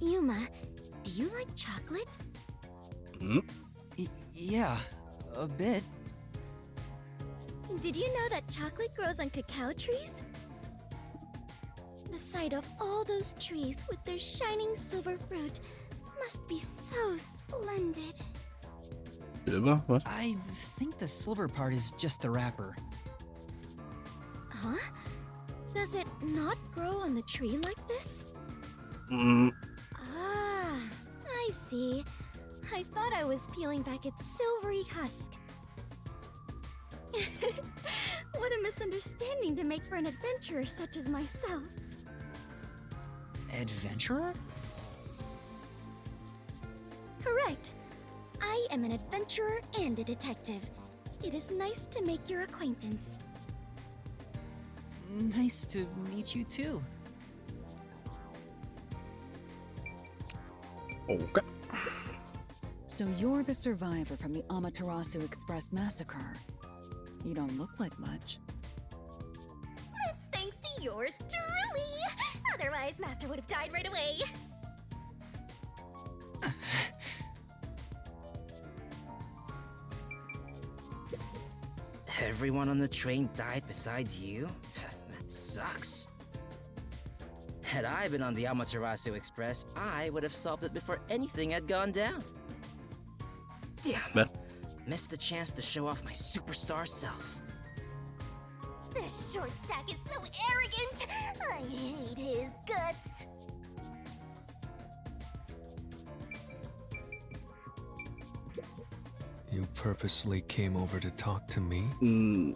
Yuma, do you like chocolate? Hmm? Yeah, a bit. Did you know that chocolate grows on cacao trees? The sight of all those trees with their shining silver fruit must be so splendid. Silber? Was? I think the silver part is just the wrapper. Huh? Does it not grow on the tree like this? Mm, Ah, I see. I thought I was peeling back its silvery husk. What a misunderstanding to make for an adventurer such as myself. Adventurer? Correct. I am an adventurer and a detective. It is nice to make your acquaintance. Nice to meet you too. okay. So you're the survivor from the Amaterasu Express massacre. You don't look like much. That's thanks to yours truly. Otherwise, Master would have died right away. Everyone on the train died besides you? That sucks. Had I been on the Amaterasu Express, I would have solved it before anything had gone down. Damn. But Missed the chance to show off my superstar self. This short stack is so arrogant. I hate his guts. You purposely came over to talk to me?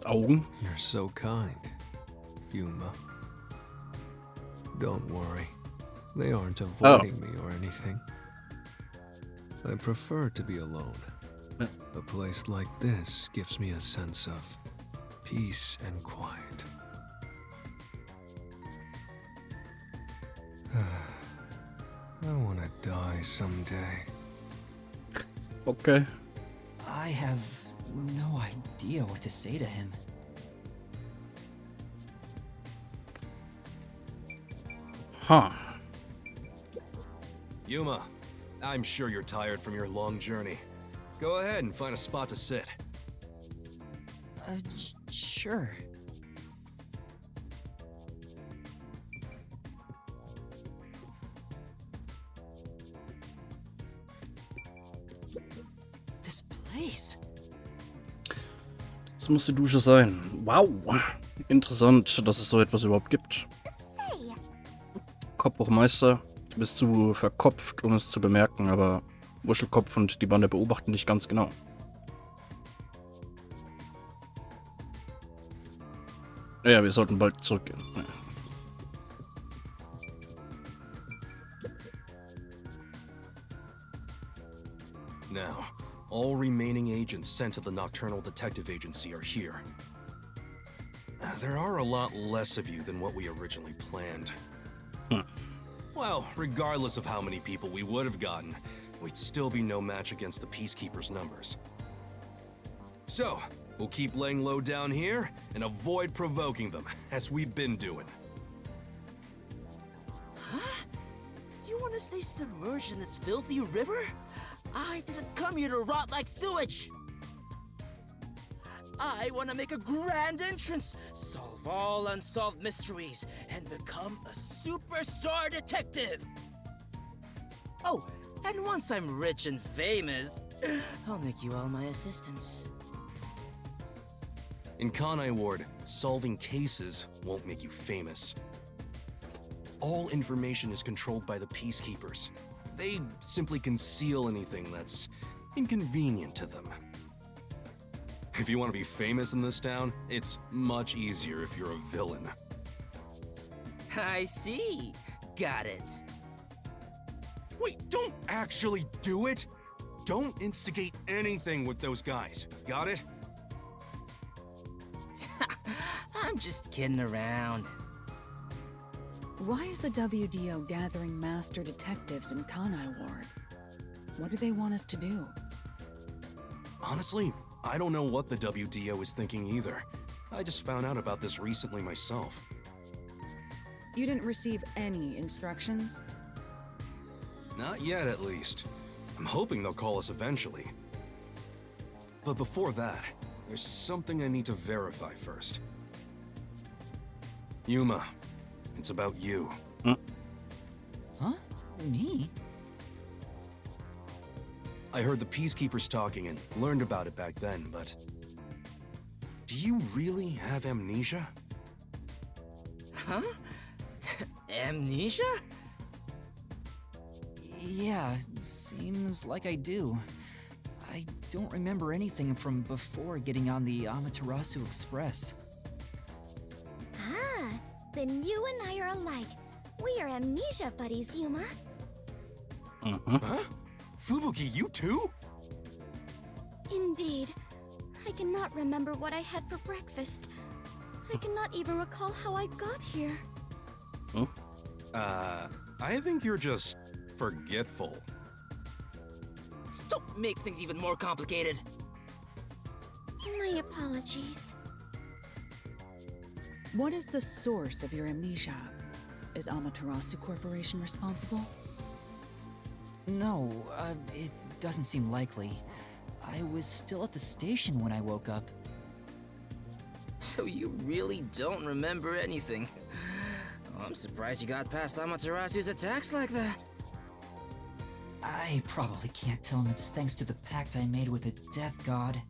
Augen? You're so kind, Yuma. Don't worry. They aren't avoiding me or anything. I prefer to be alone. A place like this gives me a sense of peace and quiet. I want to die someday. Okay. I have no idea what to say to him. Huh. Yuma, I'm sure you're tired from your long journey. Go ahead and find a spot to sit. Sure. This place. Das muss die Dusche sein. Wow. Interessant, dass es so etwas überhaupt gibt. Say, Kopfhochmeister, du bist zu verkopft, um es zu bemerken, aber Wuschelkopf und die Bande beobachten dich ganz genau. Ja, wir sollten bald zurückgehen. Ja. Now, all remaining agents sent to the Nocturnal Detective Agency are here. There are a lot less of you than what we originally planned. Well, regardless of how many people we would have gotten, we'd still be no match against the Peacekeepers' numbers. So, we'll keep laying low down here and avoid provoking them, as we've been doing. Huh? You want to stay submerged in this filthy river? I didn't come here to rot like sewage! I want to make a grand entrance, solve all unsolved mysteries, and become a superstar detective! Oh, and once I'm rich and famous, I'll make you all my assistants. In Kanai Ward, solving cases won't make you famous. All information is controlled by the Peacekeepers. They simply conceal anything that's inconvenient to them. If you want to be famous in this town, it's much easier if you're a villain. I see. Got it. Wait, don't actually do it! Don't instigate anything with those guys. Got it? I'm just kidding around. Why is the WDO gathering master detectives in Kanai Ward? What do they want us to do? Honestly, I don't know what the WDO is thinking either. I just found out about this recently myself. You didn't receive any instructions? Not yet, at least. I'm hoping they'll call us eventually. But before that, there's something I need to verify first. Yuma, it's about you. Huh? Me? I heard the Peacekeepers talking and learned about it back then, but... Do you really have amnesia? Huh? Amnesia? Yeah, seems like I do. I don't remember anything from before getting on the Amaterasu Express. Ah, then you and I are alike. We are amnesia buddies, Yuma. Huh? Fubuki, you too? Indeed. I cannot remember what I had for breakfast. I cannot even recall how I got here. I think you're just forgetful. Don't make things even more complicated. My apologies. What is the source of your amnesia? Is Amaterasu Corporation responsible? No, it doesn't seem likely. I was still at the station when I woke up. So you really don't remember anything. I'm surprised you got past Amaterasu's attacks like that. I probably can't tell him it's thanks to the pact I made with the Death God.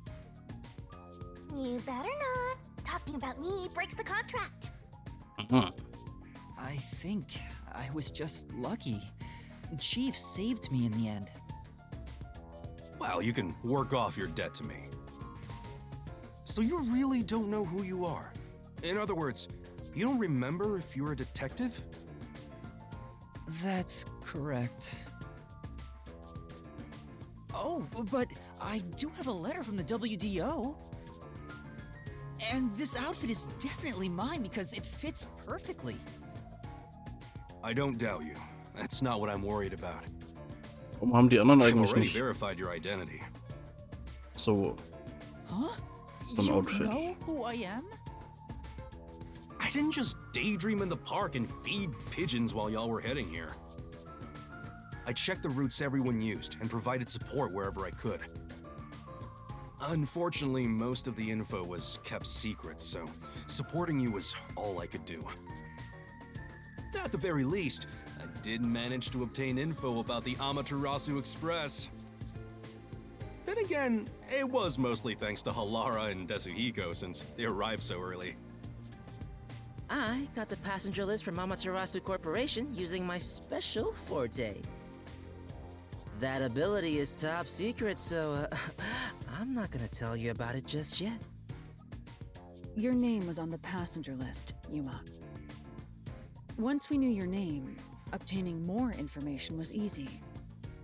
You better not. Talking about me breaks the contract. I think I was just lucky. Chief saved me in the end. Well, you can work off your debt to me. So you really don't know who you are? In other words, you don't remember if you're a detective? That's correct. Oh, but I do have a letter from the WDO. And this outfit is definitely mine because it fits perfectly. I don't doubt you. That's not what I'm worried about. Warum haben die anderen I've eigentlich already nicht verified your identity. so Huh? ein You Outfit? know who I am? I didn't just daydream in the park and feed pigeons while y'all were heading here. I checked the routes everyone used and provided support wherever I could. Unfortunately, most of the info was kept secret, so supporting you was all I could do. At the very least, I did manage to obtain info about the Amaterasu Express. Then again, it was mostly thanks to Halara and Desuhiko since they arrived so early. I got the passenger list from Amaterasu Corporation using my special forte. That ability is top secret, so I'm not gonna tell you about it just yet. Your name was on the passenger list, Yuma. Once we knew your name, obtaining more information was easy.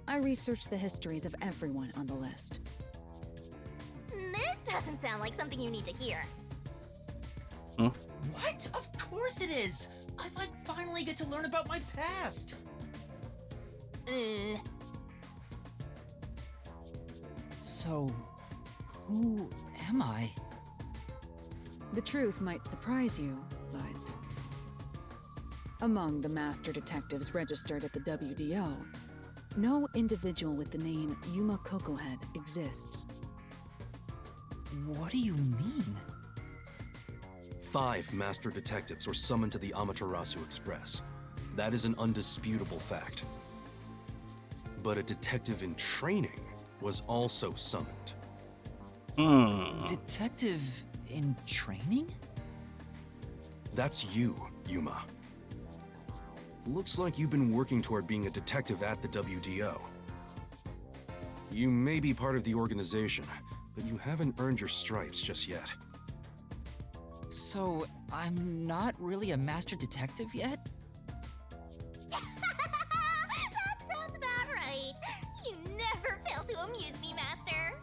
I researched the histories of everyone on the list. This doesn't sound like something you need to hear. What? Of course it is! I might finally get to learn about my past! So, who am I? The truth might surprise you, but... among the master detectives registered at the WDO, no individual with the name Yuma Kokohead exists. What do you mean? 5 master detectives were summoned to the Amaterasu Express. That is an undisputable fact. But a detective in training was also summoned. Detective in training? That's you, Yuma. Looks like you've been working toward being a detective at the WDO. You may be part of the organization, but you haven't earned your stripes just yet. So, I'm not really a master detective yet? That sounds about right. You never fail to amuse me, Master.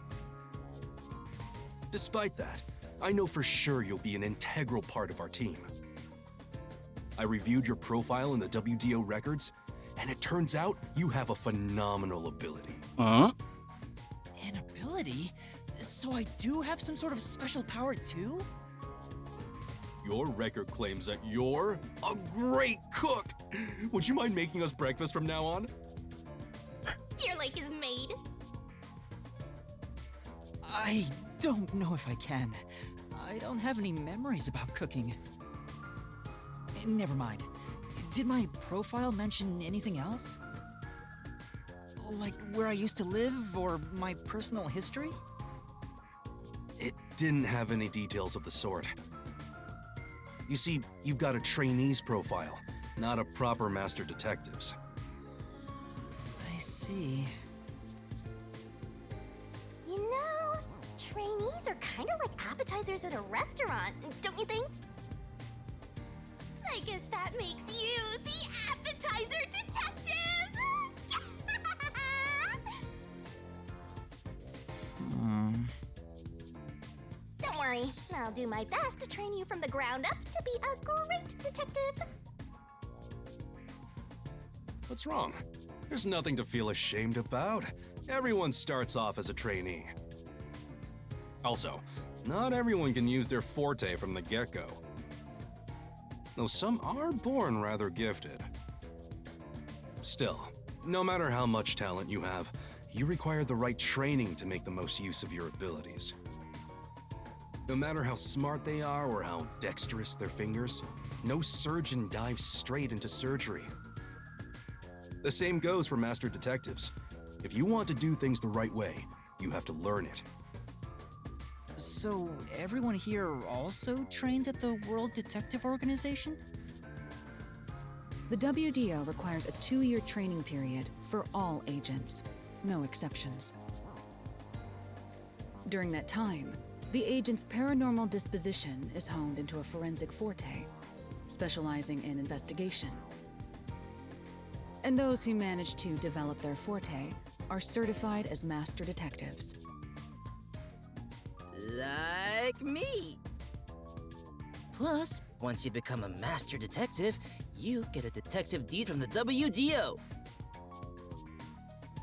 Despite that, I know for sure you'll be an integral part of our team. I reviewed your profile in the WDO records, and it turns out you have a phenomenal ability. An ability? So I do have some sort of special power too? Your record claims that you're a great cook. Would you mind making us breakfast from now on? I don't know if I can. I don't have any memories about cooking. Never mind. Did my profile mention anything else? Like where I used to live or my personal history? It didn't have any details of the sort. You see, you've got a trainee's profile, not a proper master detective's. I see. You know, trainees are kind of like appetizers at a restaurant, don't you think? I guess that makes you the appetizer detective! Don't worry, I'll do my best to train you from the ground up to be a great detective. What's wrong? There's nothing to feel ashamed about. Everyone starts off as a trainee. Also, not everyone can use their forte from the get-go. Though some are born rather gifted. Still, no matter how much talent you have, you require the right training to make the most use of your abilities. No matter how smart they are or how dexterous their fingers, no surgeon dives straight into surgery. The same goes for master detectives. If you want to do things the right way, you have to learn it. So everyone here also trains at the World Detective Organization? The WDO requires a 2-year training period for all agents, no exceptions. During that time, the agent's paranormal disposition is honed into a forensic forte, specializing in investigation. And those who manage to develop their forte are certified as master detectives. Like me. Plus, once you become a master detective, you get a detective deed from the WDO.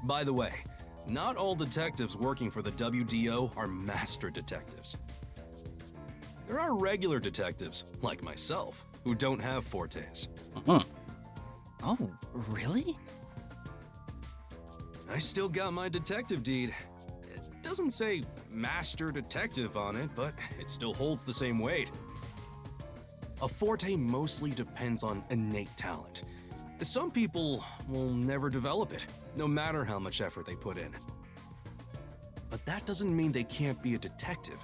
By the way, not all detectives working for the WDO are master detectives. There are regular detectives, like myself, who don't have fortes. Oh, really? I still got my detective deed. It doesn't say master detective on it, but it still holds the same weight. A forte mostly depends on innate talent. Some people will never develop it, no matter how much effort they put in. But that doesn't mean they can't be a detective.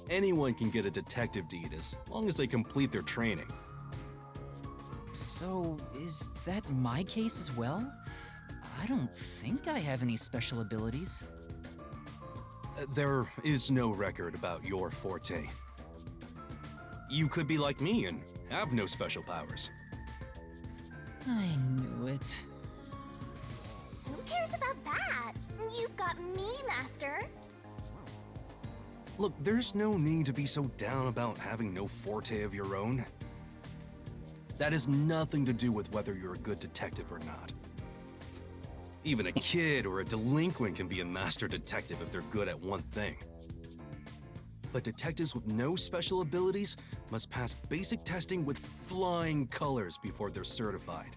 Anyone can get a detective deed as long as they complete their training. So, is that my case as well? I don't think I have any special abilities. There is no record about your forte. You could be like me and have no special powers. I knew it. Who cares about that? You've got me, Master. Look, there's no need to be so down about having no forte of your own. That has nothing to do with whether you're a good detective or not. Even a kid or a delinquent can be a master detective if they're good at one thing. But detectives with no special abilities must pass basic testing with flying colors before they're certified.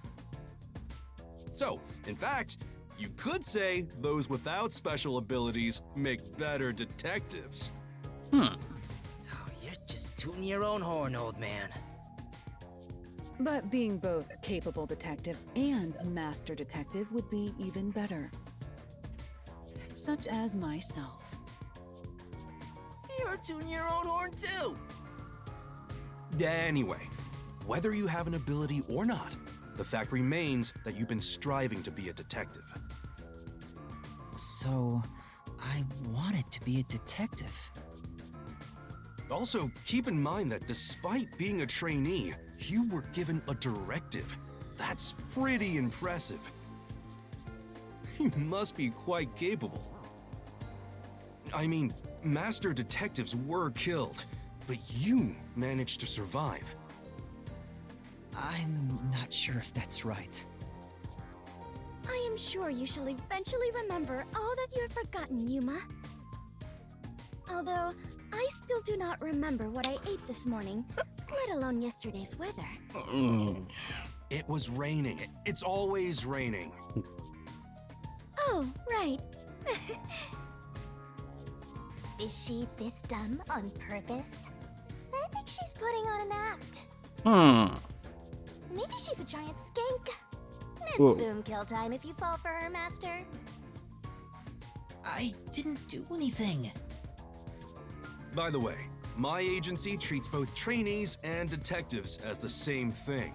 So, in fact, you could say those without special abilities make better detectives. Oh, you're just tooting your own horn, old man. But being both a capable detective and a master detective would be even better. Such as myself. You're tooting your own horn too. Anyway, whether you have an ability or not, the fact remains that you've been striving to be a detective. So, I wanted to be a detective. Also, keep in mind that despite being a trainee, you were given a directive. That's pretty impressive. You must be quite capable. I mean, master detectives were killed, but you managed to survive. I'm not sure if that's right. I am sure you shall eventually remember all that you have forgotten, Yuma. Although, I still do not remember what I ate this morning, let alone yesterday's weather. It was raining. It's always raining. Oh, right. Is she this dumb on purpose? I think she's putting on an act. Maybe she's a giant skink. It's Whoa. boom kill time if you fall for her, Master. I didn't do anything. By the way, my agency treats both trainees and detectives as the same thing.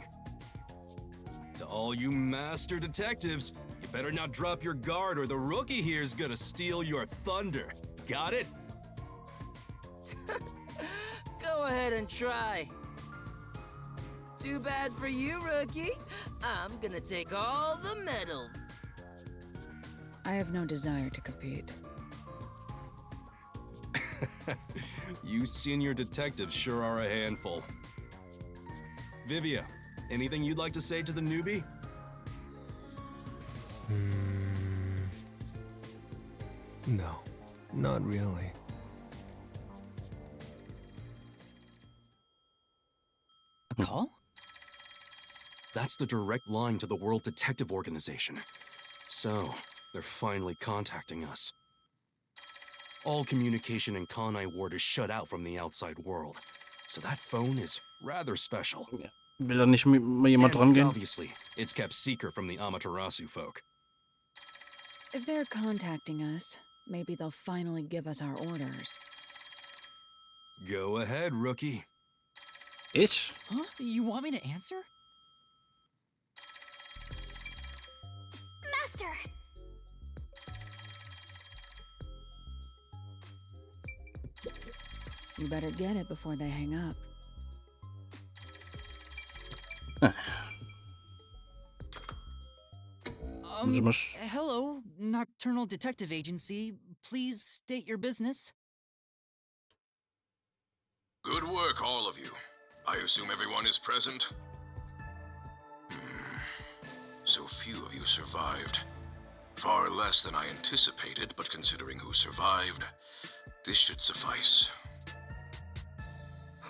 To all you master detectives, you better not drop your guard or the rookie here's gonna steal your thunder. Got it? Go ahead and try. Too bad for you, rookie. I'm gonna take all the medals. I have no desire to compete. You senior detectives sure are a handful. Vivia, anything you'd like to say to the newbie? No, not really. A call? That's the direct line to the World Detective Organization. So, they're finally contacting us. All communication in Kanai Ward is shut out from the outside world. So that phone is rather special. Will da nicht mal jemand And rangehen? obviously, it's kept secret from the Amaterasu folk. If they're contacting us, maybe they'll finally give us our orders. Go ahead, rookie. Ich? Huh? You want me to answer? Master! You better get it before they hang up. Hello, Nocturnal Detective Agency. Please state your business. Good work, all of you. I assume everyone is present? So few of you survived. Far less than I anticipated, but considering who survived, this should suffice.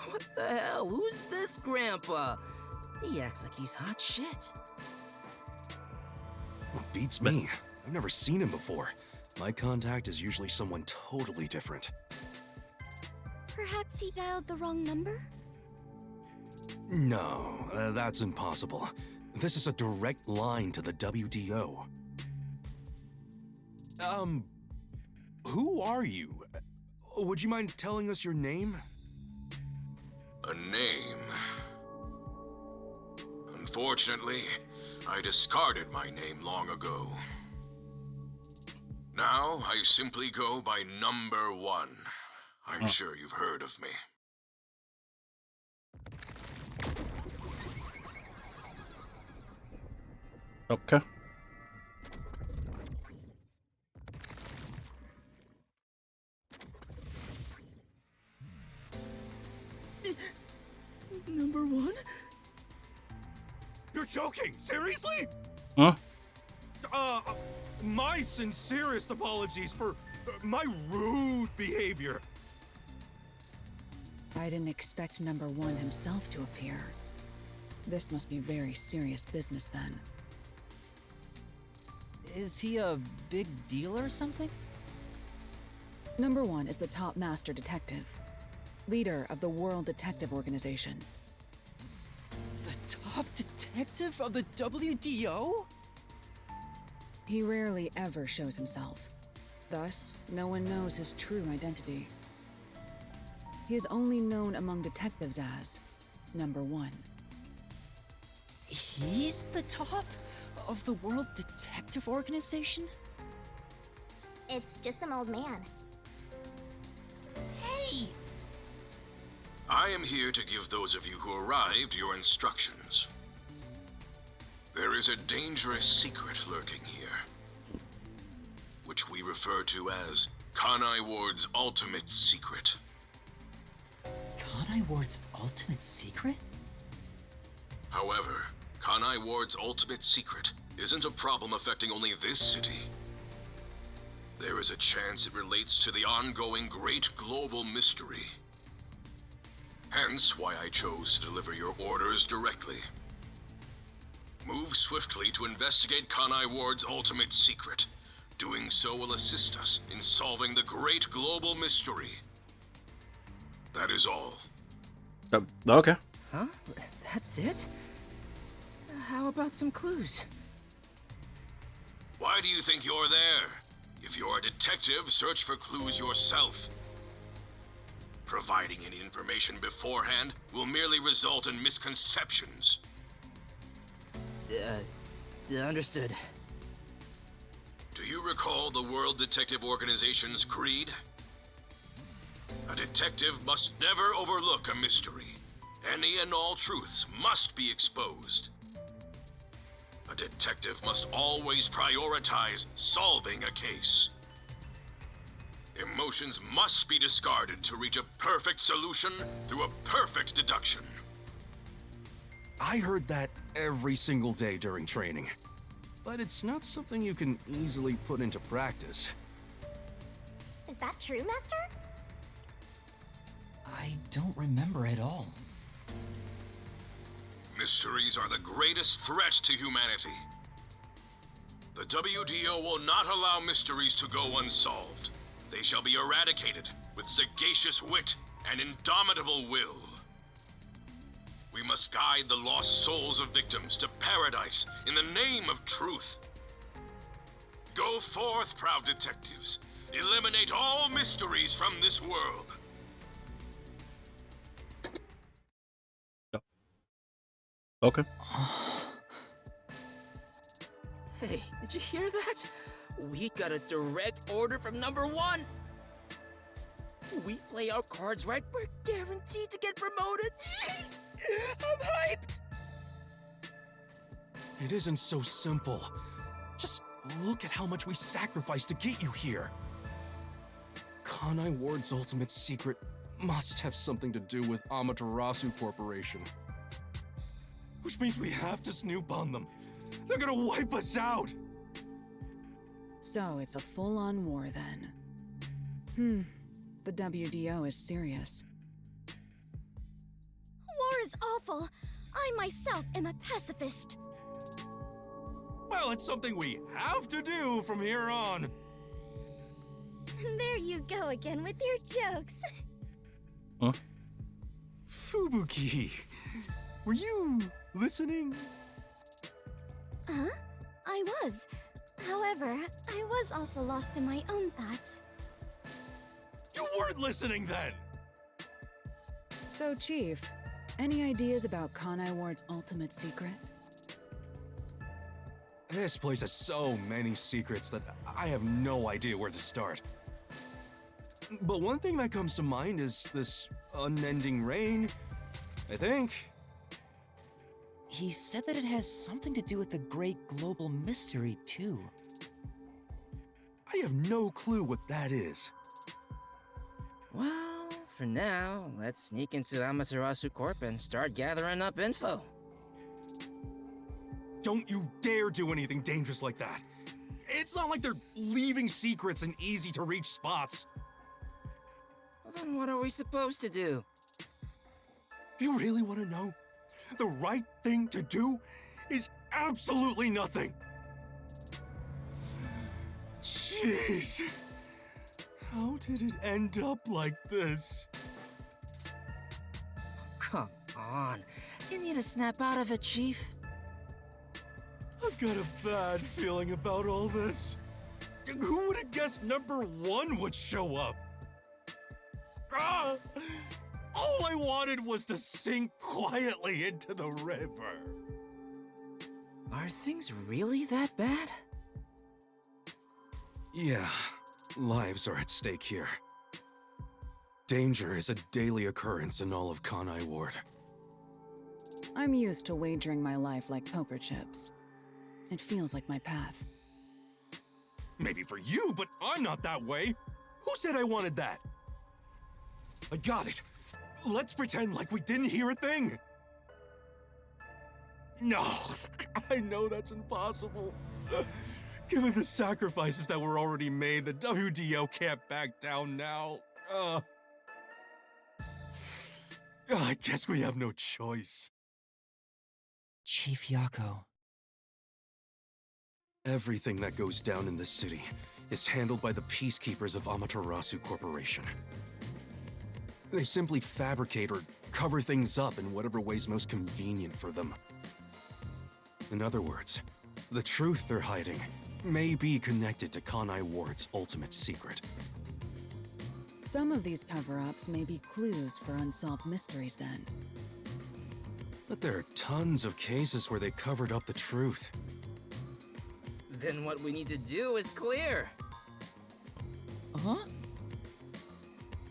What the hell? Who's this grandpa? He acts like he's hot shit. Well, beats me. I've never seen him before. My contact is usually someone totally different. Perhaps he dialed the wrong number? No, that's impossible. This is a direct line to the WDO. Who are you? Would you mind telling us your name? A name. Unfortunately, I discarded my name long ago. Now, I simply go by Number 1. I'm sure you've heard of me. Okay. Number 1? You're joking! Seriously? Huh? My sincerest apologies for my rude behavior. I didn't expect number 1 himself to appear. This must be very serious business then. Is he a big deal or something? Number 1 is the top master detective, leader of the World Detective Organization. The top detective of the WDO? He rarely ever shows himself. Thus, no one knows his true identity. He is only known among detectives as Number 1. He's the top of the World Detective Organization? It's just some old man. Hey! I am here to give those of you who arrived your instructions. There is a dangerous secret lurking here, which we refer to as Kanai Ward's ultimate secret. Kanai Ward's ultimate secret? However, Kanai Ward's ultimate secret isn't a problem affecting only this city. There is a chance it relates to the ongoing great global mystery. Hence why I chose to deliver your orders directly. Move swiftly to investigate Kanai Ward's ultimate secret. Doing so will assist us in solving the great global mystery. That is all. Okay. Huh? That's it? How about some clues? Why do you think you're there? If you're a detective, search for clues yourself. Providing any information beforehand will merely result in misconceptions. Understood. Do you recall the World Detective Organization's creed? A detective must never overlook a mystery. Any and all truths must be exposed. A detective must always prioritize solving a case. Emotions must be discarded to reach a perfect solution through a perfect deduction. I heard that every single day during training. But it's not something you can easily put into practice. Is that true, Master? I don't remember at all. Mysteries are the greatest threat to humanity. The WDO will not allow mysteries to go unsolved. They shall be eradicated with sagacious wit and indomitable will. We must guide the lost souls of victims to paradise in the name of truth. Go forth, proud detectives. Eliminate all mysteries from this world. Okay. Hey, did you hear that? We got a direct order from number 1. We play our cards right, we're guaranteed to get promoted. I'm hyped. It isn't so simple. Just look at how much we sacrificed to get you here. Kanai Ward's ultimate secret must have something to do with Amaterasu Corporation. Which means we have to snoop on them. They're gonna wipe us out! So it's a full-on war then. The WDO is serious. War is awful. I myself am a pacifist. Well, it's something we have to do from here on. There you go again with your jokes. Huh? Fubuki, were you listening? Huh? I was. However, I was also lost in my own thoughts. You weren't listening then! So, Chief, any ideas about Kanai Ward's ultimate secret? This place has so many secrets that I have no idea where to start. But one thing that comes to mind is this unending rain, I think. He said that it has something to do with the great global mystery, too. I have no clue what that is. Well, for now, let's sneak into Amaterasu Corp and start gathering up info. Don't you dare do anything dangerous like that. It's not like they're leaving secrets in easy-to-reach spots. Well, then what are we supposed to do? You really want to know? The right thing to do is absolutely nothing. Jeez. How did it end up like this? Come on. You need to snap out of it, Chief. I've got a bad feeling about all this. Who would have guessed number 1 would show up? Ah! All I wanted was to sink quietly into the river. Are things really that bad? Yeah, lives are at stake here. Danger is a daily occurrence in all of Kanai Ward. I'm used to wagering my life like poker chips. It feels like my path. Maybe for you, but I'm not that way. Who said I wanted that? I got it. Let's pretend like we didn't hear a thing. No, I know that's impossible. Given the sacrifices that were already made, the WDO can't back down now. I guess we have no choice. Chief Yako. Everything that goes down in this city is handled by the peacekeepers of Amaterasu Corporation. They simply fabricate or cover things up in whatever way's most convenient for them. In other words, the truth they're hiding may be connected to Kanai Ward's ultimate secret. Some of these cover-ups may be clues for unsolved mysteries then. But there are tons of cases where they covered up the truth. Then what we need to do is clear. Huh?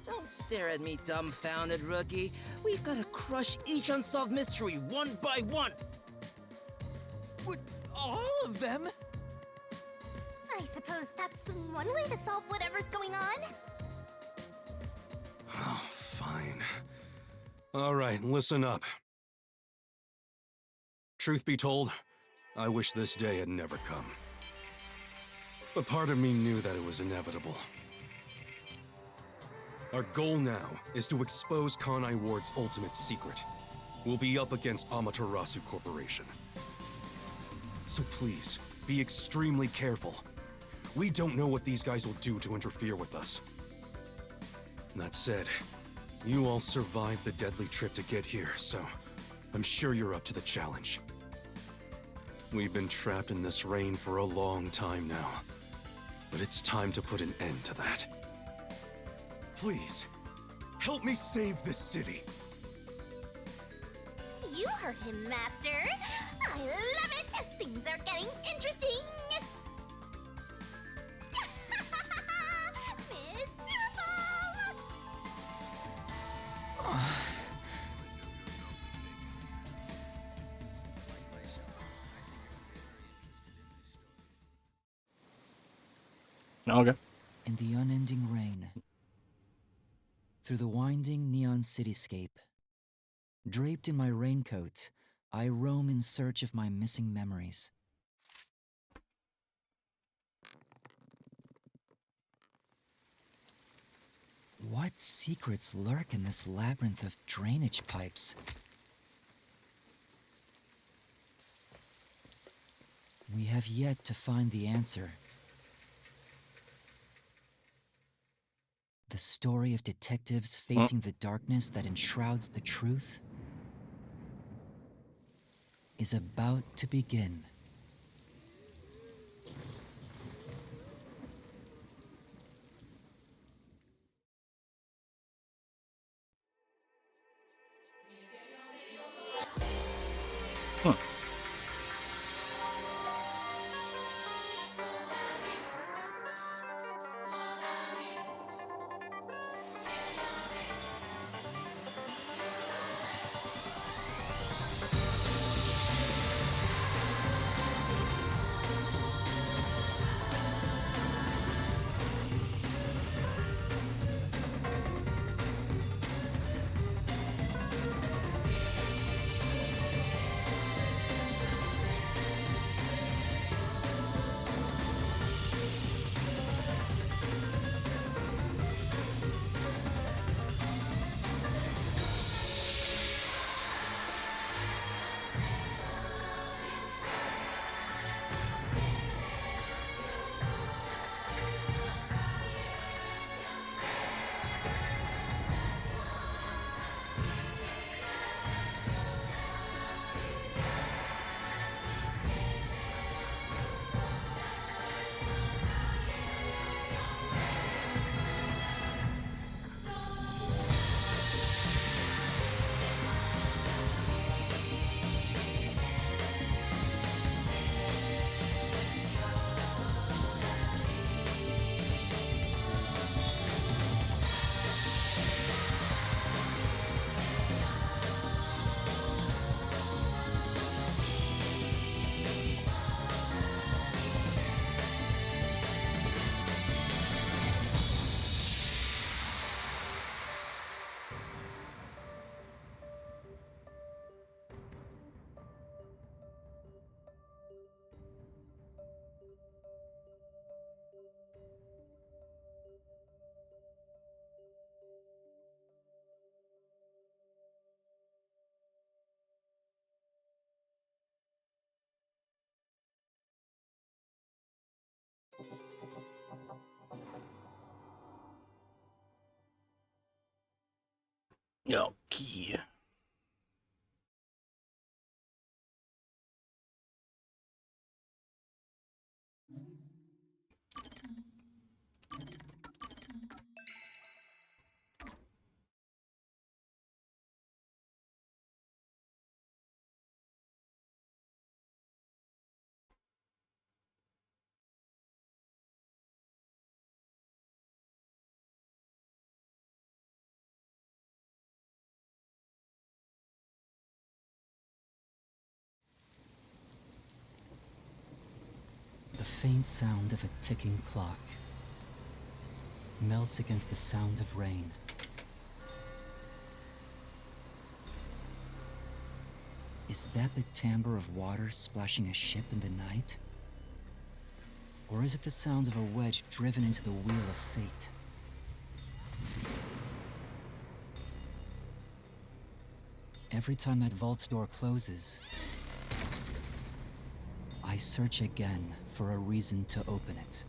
Don't stare at me, dumbfounded rookie. We've got to crush each unsolved mystery one by one. What? All of them? I suppose that's one way to solve whatever's going on. Oh, fine. All right, listen up. Truth be told, I wish this day had never come. But part of me knew that it was inevitable. Our goal now is to expose Kanai Ward's ultimate secret. We'll be up against Amaterasu Corporation. So please, be extremely careful. We don't know what these guys will do to interfere with us. That said, you all survived the deadly trip to get here, so I'm sure you're up to the challenge. We've been trapped in this rain for a long time now, but it's time to put an end to that. Please, help me save this city. You heard him, Master. I love it. Things are getting interesting. Mr. Okay. In the unending rain, through the winding neon cityscape, draped in my raincoat, I roam in search of my missing memories. What secrets lurk in this labyrinth of drainage pipes? We have yet to find the answer. The story of detectives facing the darkness that enshrouds the truth is about to begin. Ja, okay. The faint sound of a ticking clock melts against the sound of rain. Is that the timbre of water splashing a ship in the night? Or is it the sound of a wedge driven into the wheel of fate? Every time that vault's door closes, I search again for a reason to open it.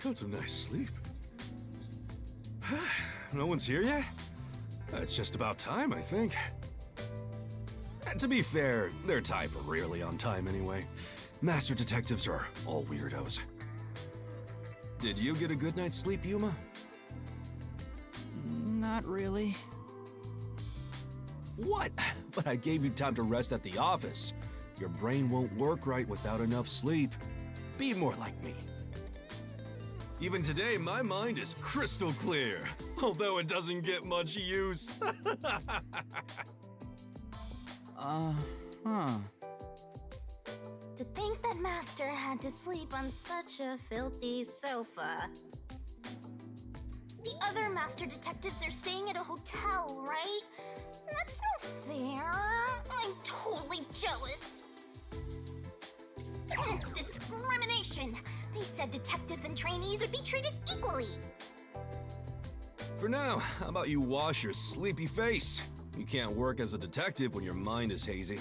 Got some nice sleep. No one's here yet? It's just about time, I think. And to be fair, their type are rarely on time anyway. Master detectives are all weirdos. Did you get a good night's sleep, Yuma? Not really. What? But I gave you time to rest at the office. Your brain won't work right without enough sleep. Be more like me. Even today, my mind is crystal clear, although it doesn't get much use. To think that Master had to sleep on such a filthy sofa. The other Master detectives are staying at a hotel, right? That's no fair. I'm totally jealous. It's discrimination. They said detectives and trainees would be treated equally. For now, how about you wash your sleepy face? You can't work as a detective when your mind is hazy.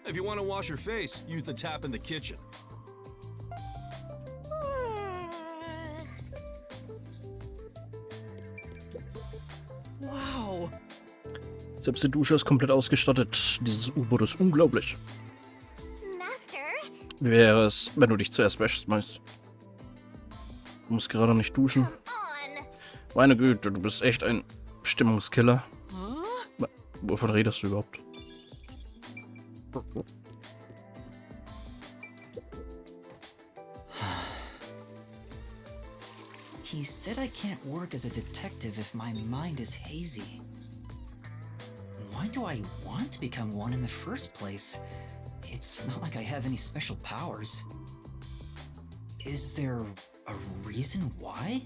If you want to wash your face, use the tap in the kitchen. Wow! Selbst die Dusche ist komplett ausgestattet. Dieses U-Boot ist unglaublich. Master? Wie wäre es, wenn du dich zuerst wäschst, meist? Du musst gerade nicht duschen. On. Meine Güte, du bist echt ein Stimmungskiller. Wovon redest du überhaupt? He said I can't work as a detective if my mind is hazy. Why do I want to become one in the first place? It's not like I have any special powers. Is there a reason why?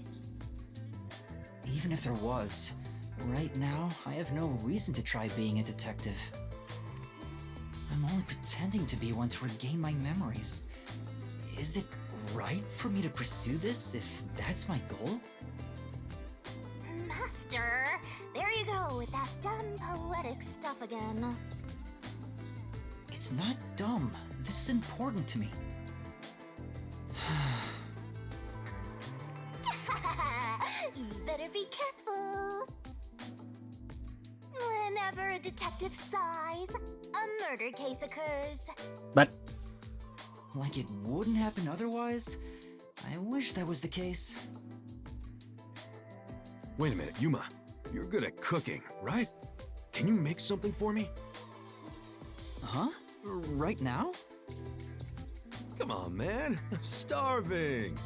Even if there was, right now I have no reason to try being a detective. I'm only pretending to be one to regain my memories. Is it right for me to pursue this if that's my goal? Master, there you go with that dumb poetic stuff again. It's not dumb. This is important to me. You better be careful. Whenever a detective sighs, a murder case occurs. But Like it wouldn't happen otherwise? I wish that was the case. Wait a minute, Yuma. You're good at cooking, right? Can you make something for me? Huh? Right now? Come on, man. I'm starving.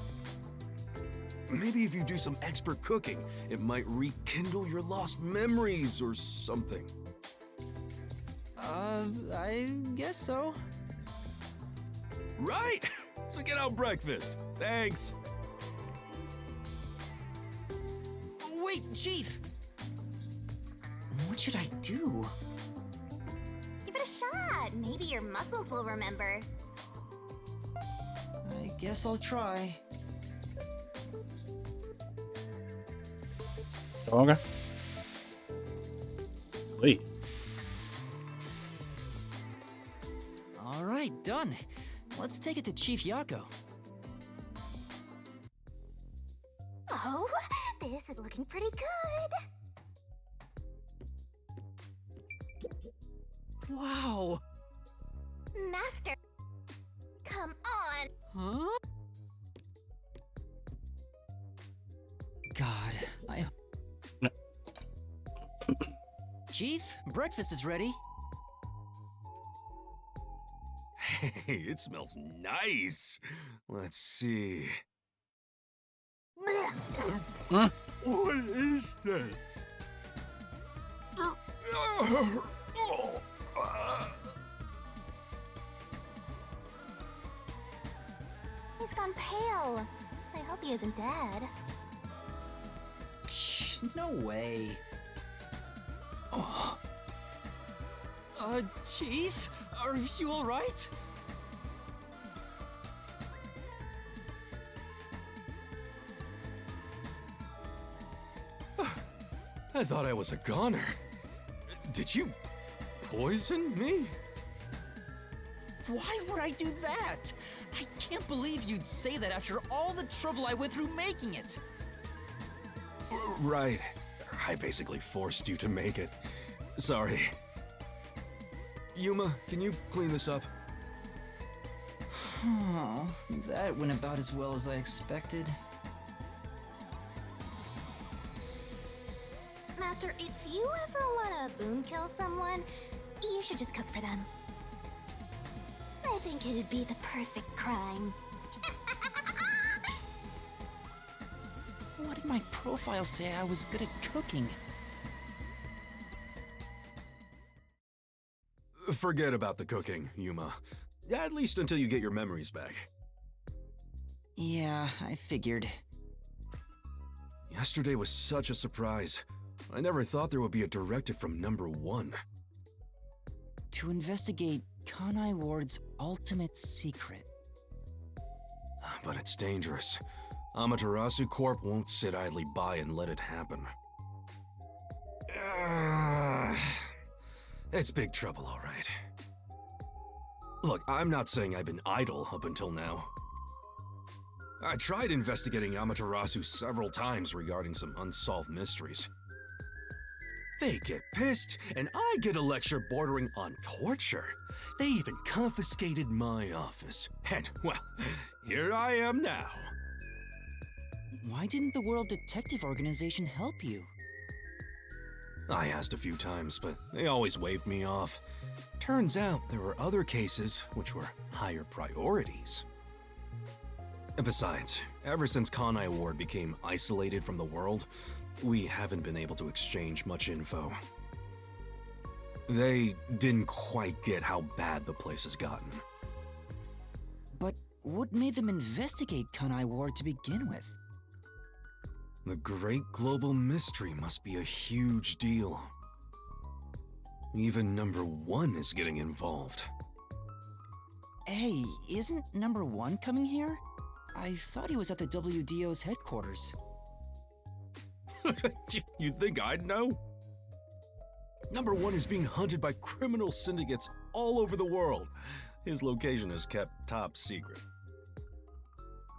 Maybe if you do some expert cooking, it might rekindle your lost memories or something. I guess so. Right! So get out breakfast. Thanks. Wait, Chief! What should I do? Give it a shot. Maybe your muscles will remember. I guess I'll try. Okay. Wait. All right, done. Let's take it to Chief Yako. Oh, this is looking pretty good. Wow! Master, come on. Huh? God, I... No. Chief, breakfast is ready. Hey, it smells nice. Let's see. Huh? What is this? He's gone pale. I hope he isn't dead. No way. Chief? Are you alright? I thought I was a goner. Did you poison me? Why would I do that? I can't believe you'd say that after all the trouble I went through making it. Right. I basically forced you to make it. Sorry. Yuma, can you clean this up? Oh, that went about as well as I expected. Master, if you ever want to boom kill someone, you should just cook for them. I think it'd be the perfect crime. What did my profile say I was good at cooking? Forget about the cooking, Yuma. At least until you get your memories back. Yeah, I figured. Yesterday was such a surprise. I never thought there would be a directive from number 1. To investigate Kanai Ward's ultimate secret. But it's dangerous. Amaterasu Corp won't sit idly by and let it happen. It's big trouble, all right. Look, I'm not saying I've been idle up until now. I tried investigating Amaterasu several times regarding some unsolved mysteries. They get pissed, and I get a lecture bordering on torture. They even confiscated my office. And, well, here I am now. Why didn't the World Detective Organization help you? I asked a few times, but they always waved me off. Turns out there were other cases which were higher priorities. And besides, ever since Kanai Ward became isolated from the world, we haven't been able to exchange much info. They didn't quite get how bad the place has gotten. But what made them investigate Kanai Ward to begin with? The great global mystery must be a huge deal. Even number 1 is getting involved. Hey, isn't number 1 coming here? I thought he was at the WDO's headquarters. You think I'd know? Number 1 is being hunted by criminal syndicates all over the world. His location is kept top secret.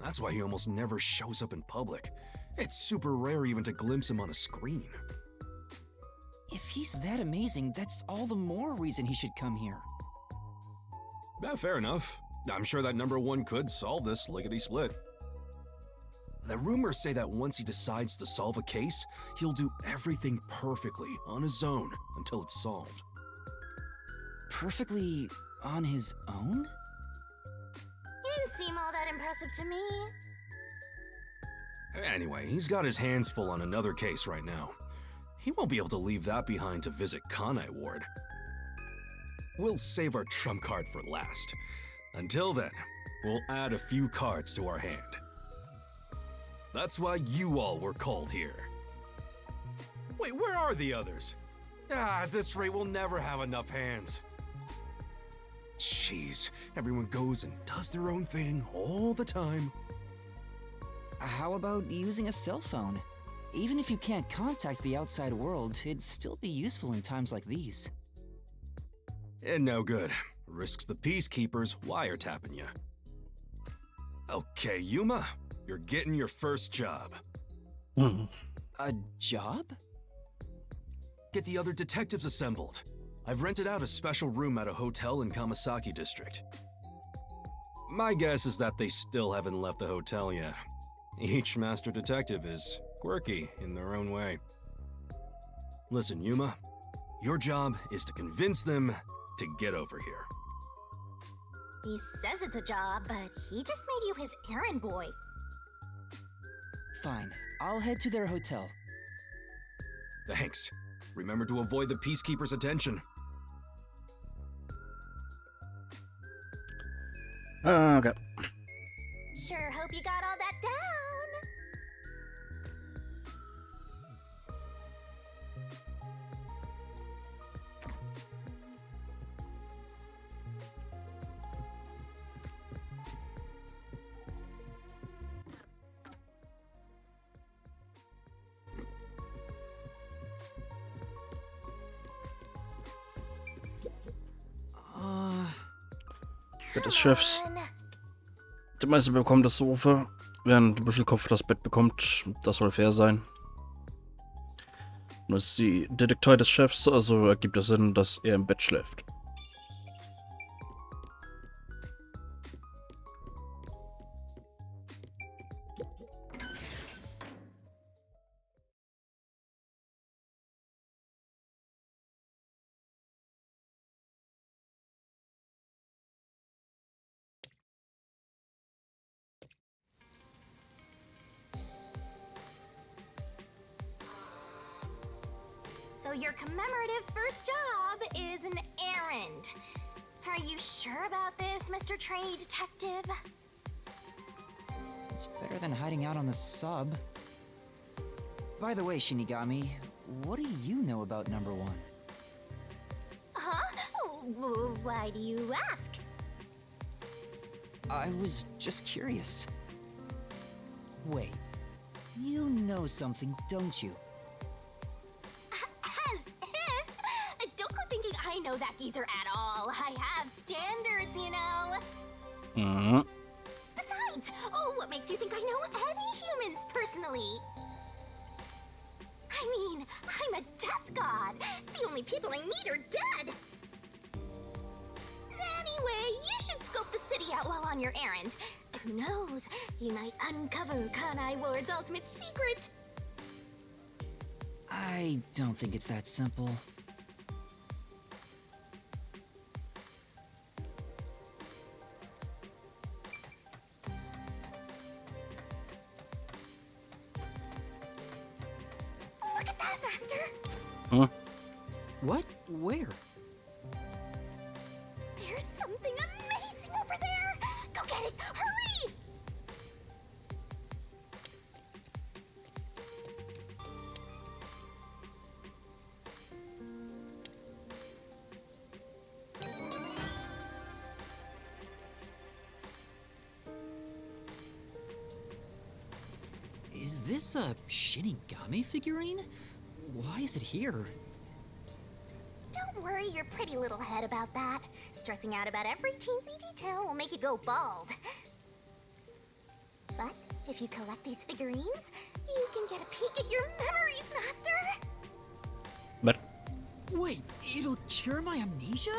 That's why he almost never shows up in public. It's super rare even to glimpse him on a screen. If he's that amazing, that's all the more reason he should come here. Fair enough. I'm sure that number 1 could solve this lickety-split. The rumors say that once he decides to solve a case, he'll do everything perfectly on his own until it's solved. Perfectly on his own? He didn't seem all that impressive to me. Anyway, he's got his hands full on another case right now. He won't be able to leave that behind to visit Kanai Ward. we'll save our trump card for last. Until then, we'll add a few cards to our hand. That's why you all were called here. Wait, where are the others? At this rate, we'll never have enough hands. Jeez, everyone goes and does their own thing all the time. How about using a cell phone? Even if you can't contact the outside world, it'd still be useful in times like these. And no good. Risks the peacekeepers wiretapping you. Okay, Yuma, you're getting your first job. A job? Get the other detectives assembled. I've rented out a special room at a hotel in Kamasaki District. My guess is that they still haven't left the hotel yet. Each master detective is quirky in their own way. Listen, Yuma, your job is to convince them to get over here. He says it's a job, but he just made you his errand boy. Fine, I'll head to their hotel. Thanks. Remember to avoid the peacekeepers' attention. Okay. Sure hope you got all that down. Bett des Chefs. Der Meister bekommt das Sofa, während Büschelkopf das Bett bekommt. Das soll fair sein. Und das ist die Detektei des Chefs, also ergibt es Sinn, dass er im Bett schläft. So your commemorative first job is an errand. Are you sure about this, Mr. Trainee Detective? It's better than hiding out on the sub. By the way, Shinigami, what do you know about number 1? Huh? Why do you ask? I was just curious. Wait, you know something, don't you? As if! Don't go thinking I know that geezer at all. I have standards, you know. Besides, what makes you think I know any humans personally? I mean, I'm a death god. The only people I meet are dead. Anyway, you should scope the city out while on your errand. Who knows? You might uncover Kanai Ward's ultimate secret. I don't think it's that simple. Look at that, Master! Huh? What? Where? There's something amazing over there! Go get it! Hurry! Is this a Shinigami figurine? Why is it here? Don't worry your pretty little head about that. Stressing out about every teensy detail will make you go bald. But if you collect these figurines, you can get a peek at your memories, Master! But Wait, it'll cure my amnesia?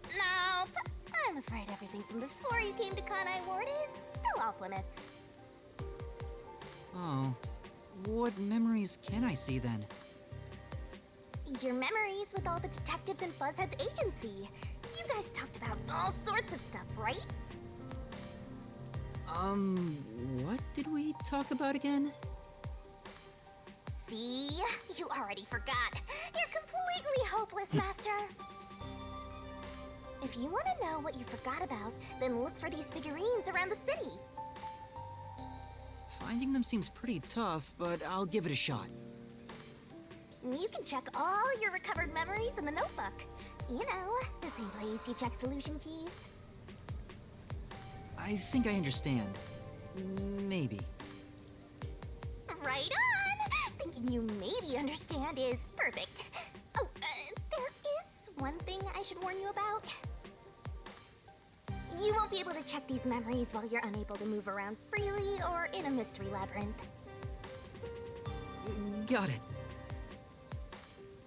Nope. I'm afraid everything from before you came to Kanai Ward is still off limits. Oh. What memories can I see then? Your memories with all the detectives in Fuzzhead's agency. You guys talked about all sorts of stuff, right? What did we talk about again? See? You already forgot. You're completely hopeless, Master. If you want to know what you forgot about, then look for these figurines around the city. Finding them seems pretty tough, but I'll give it a shot. You can check all your recovered memories in the notebook. You know, the same place you check solution keys. I think I understand. Maybe. Right on! Thinking you maybe understand is perfect. Oh, there is one thing I should warn you about. You won't be able to check these memories while you're unable to move around freely or in a mystery labyrinth. Got it.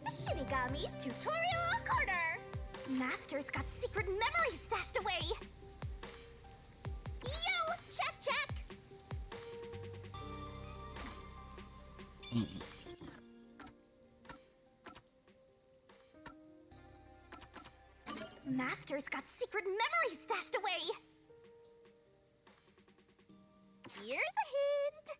Shinigami's Tutorial Corner! Master's got secret memories stashed away! Yo! Check, check! Master's got secret memories stashed away! Here's a hint!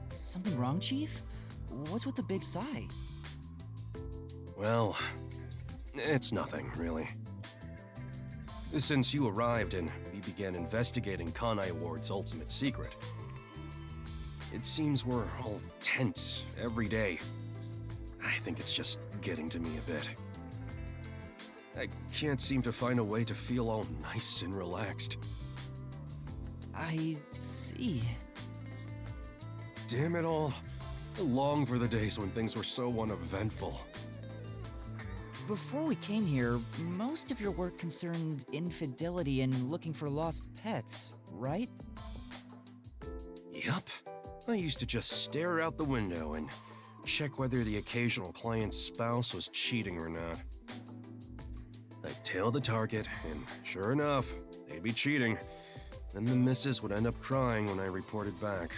Something wrong, Chief? What's with the big sigh? Well, it's nothing, really. Since you arrived and we began investigating Kanai Ward's ultimate secret, it seems we're all tense every day. I think it's just getting to me a bit. I can't seem to find a way to feel all nice and relaxed. I see. Damn it all. I long for the days when things were so uneventful. Before we came here, most of your work concerned infidelity and looking for lost pets, right? Yup. I used to just stare out the window and check whether the occasional client's spouse was cheating or not. I'd tail the target, and sure enough, they'd be cheating. Then the missus would end up crying when I reported back.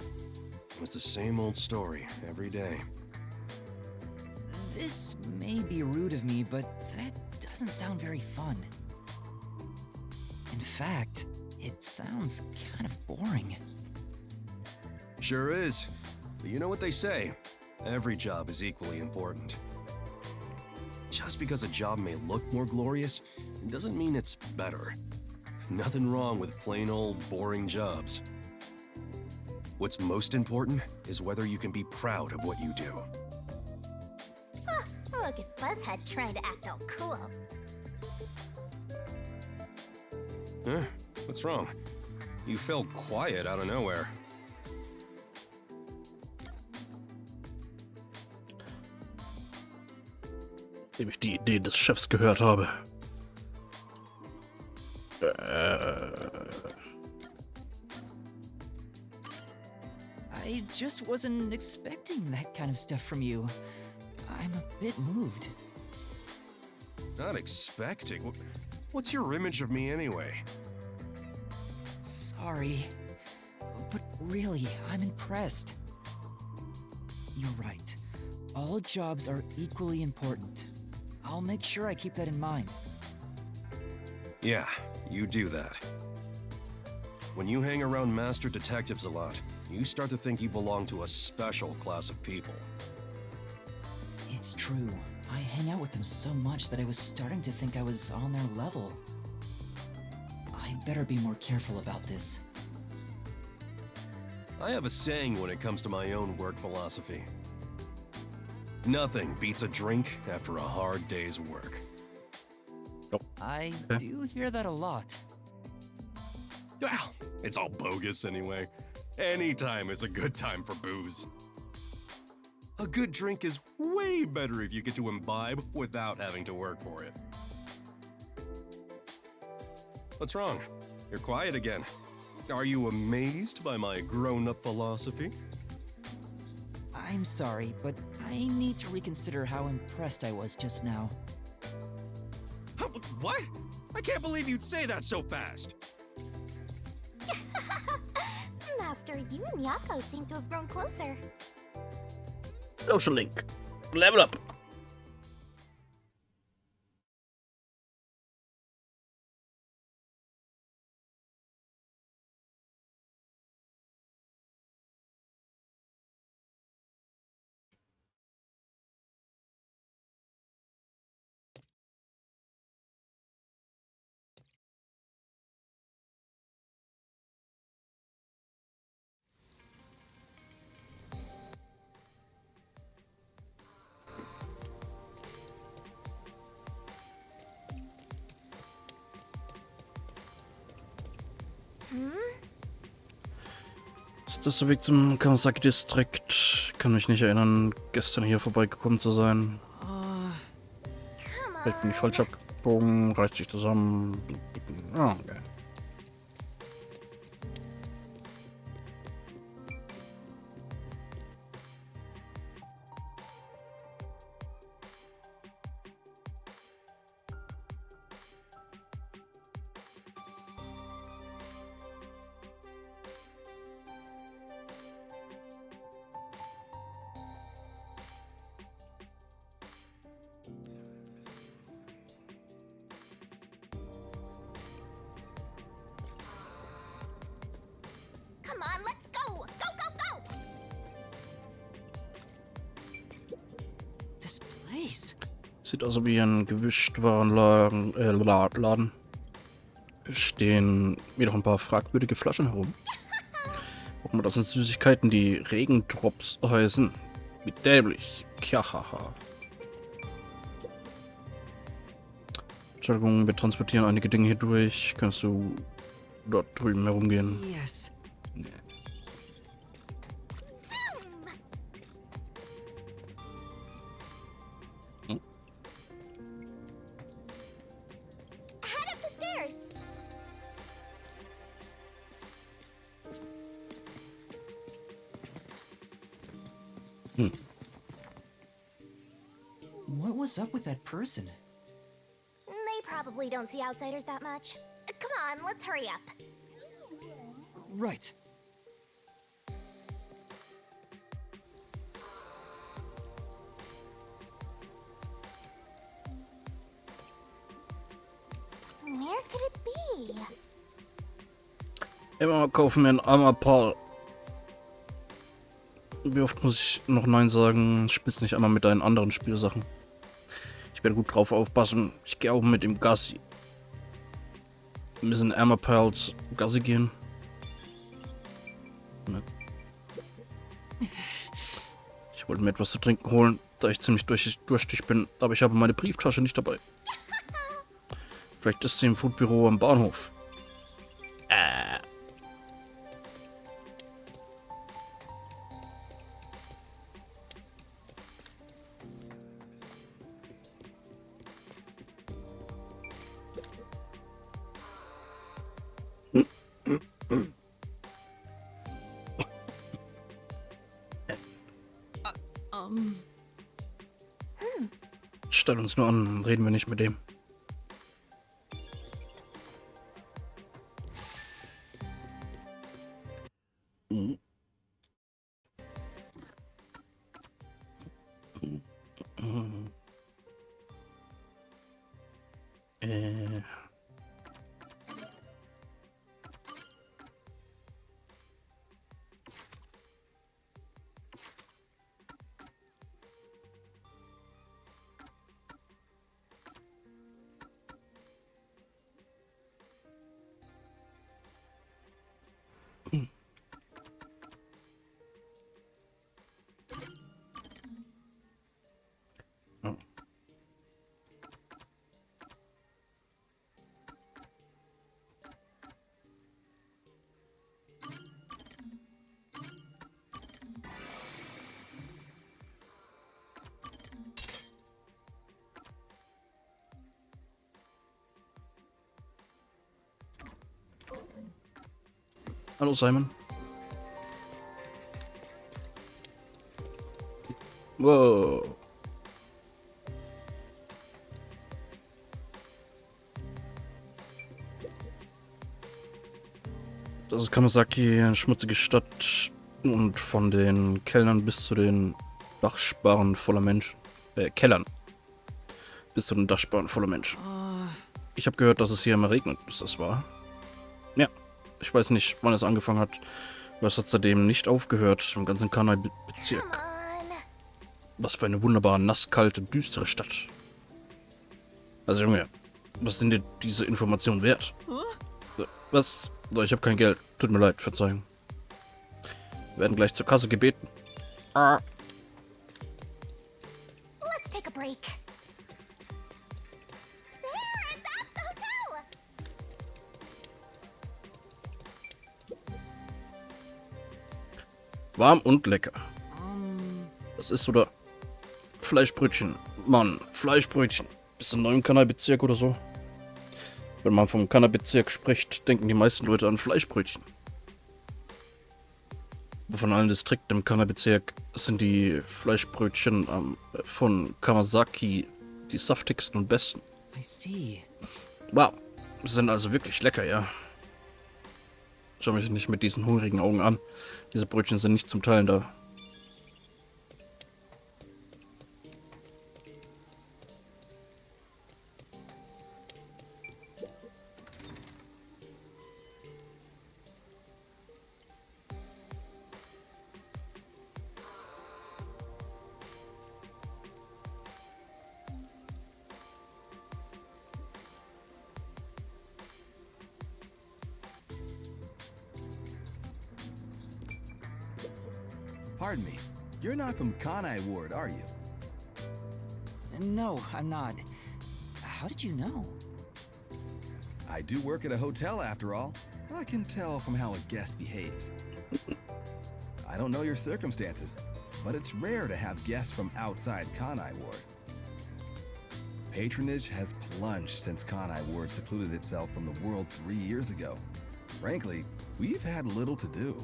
It was the same old story every day. This may be rude of me, but that doesn't sound very fun. In fact, it sounds kind of boring. Sure is. But you know what they say, every job is equally important. Just because a job may look more glorious, it doesn't mean it's better. Nothing wrong with plain old boring jobs. What's most important is whether you can be proud of what you do. Huh, look at Fuzzhead trying to act all cool. Huh? What's wrong? You fell quiet out of nowhere. Dem ich die Idee des Chefs gehört habe. I just wasn't expecting that kind of stuff from you. I'm a bit moved. Not expecting? What's your image of me anyway? Sorry, but really, I'm impressed. You're right. All jobs are equally important. I'll make sure I keep that in mind. Yeah, you do that. When you hang around master detectives a lot, you start to think you belong to a special class of people. It's true. I hang out with them so much that I was starting to think I was on their level. I better be more careful about this. I have a saying when it comes to my own work philosophy. Nothing beats a drink after a hard day's work. I do hear that a lot. Well, it's all bogus anyway. Any time is a good time for booze. A good drink is way better if you get to imbibe without having to work for it. What's wrong? You're quiet again. Are you amazed by my grown-up philosophy? I'm sorry, but I need to reconsider how impressed I was just now. What? I can't believe you'd say that so fast. Master, you and Yako seem to have grown closer. Social Link. Level up. Ist das der Weg zum Kawasaki-Distrikt? Kann mich nicht erinnern, gestern hier vorbeigekommen zu sein. Vielleicht bin ich falsch abgebogen, reißt sich zusammen. Ah, okay. Come on, let's go! Go, go, go! This place. Sieht aus wie ein Gewischtwarenladen. Laden. Stehen wieder ein paar fragwürdige Flaschen herum. Guck mal, das sind Süßigkeiten, die Regendrops heißen. Wie dämlich. Kjahaha. Entschuldigung, wir transportieren einige Dinge hier durch. Kannst du dort drüben herumgehen? Yes. Head up the stairs! What was up with that person? They probably don't see outsiders that much. Come on, let's hurry up. Right. Where could it be? Immer mal kaufen wir einen Amapal. Wie oft muss ich noch Nein sagen? Spiel's nicht einmal mit deinen anderen Spielsachen. Ich werde gut drauf aufpassen. Ich gehe auch mit dem Gassi. Wir müssen Amapals Gassi gehen. Ne. Ich wollte mir etwas zu trinken holen, da ich ziemlich durstig bin, aber ich habe meine Brieftasche nicht dabei. Vielleicht ist sie im Foodbüro am Bahnhof. Stell uns nur an, reden wir nicht mit dem. Hallo Simon. Wow. Das ist Kamasaki, eine schmutzige Stadt und von den Kellnern bis zu den Dachsparren voller Menschen. Kellern. Bis zu den Dachsparren voller Menschen. Ich habe gehört, dass es hier immer regnet. Ist das wahr? Ja. Ich weiß nicht, wann es angefangen hat. Aber es hat seitdem nicht aufgehört im ganzen Kanai-Bezirk. Was für eine wunderbar nasskalte, düstere Stadt. Also Junge, was sind dir diese Informationen wert? Was? Ich habe kein Geld. Tut mir leid, Verzeihung. Wir werden gleich zur Kasse gebeten. Let's take a break. There, that's the hotel. Warm und lecker. Was ist oder? Fleischbrötchen. Mann, Fleischbrötchen. Bist du neu im Kanai-Bezirk oder so? Wenn man vom Kanai-Bezirk spricht, denken die meisten Leute an Fleischbrötchen. Aber von allen Distrikten im Kanai-Bezirk sind die Fleischbrötchen von Kamasaki die saftigsten und besten. I see. Wow, sie sind also wirklich lecker, ja. Schau mich nicht mit diesen hungrigen Augen an. Diese Brötchen sind nicht zum Teilen da. Pardon me, you're not from Kanai Ward, are you? No, I'm not. How did you know? I do work at a hotel after all. I can tell from how a guest behaves. I don't know your circumstances, but it's rare to have guests from outside Kanai Ward. Patronage has plunged since Kanai Ward secluded itself from the world 3 years ago. Frankly, we've had little to do.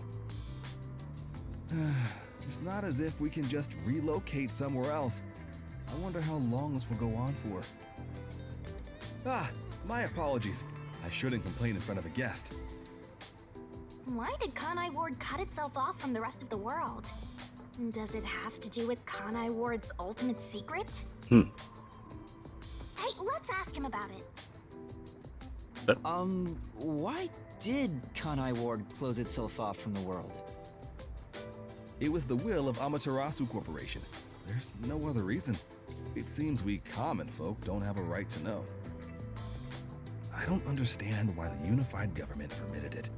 It's not as if we can just relocate somewhere else. I wonder how long this will go on for. My apologies. I shouldn't complain in front of a guest. Why did Kanai Ward cut itself off from the rest of the world? Does it have to do with Kanai Ward's ultimate secret? Hey, let's ask him about it. Why did Kanai Ward close itself off from the world? It was the will of Amaterasu Corporation. There's no other reason. It seems we common folk don't have a right to know. I don't understand why the unified government permitted it.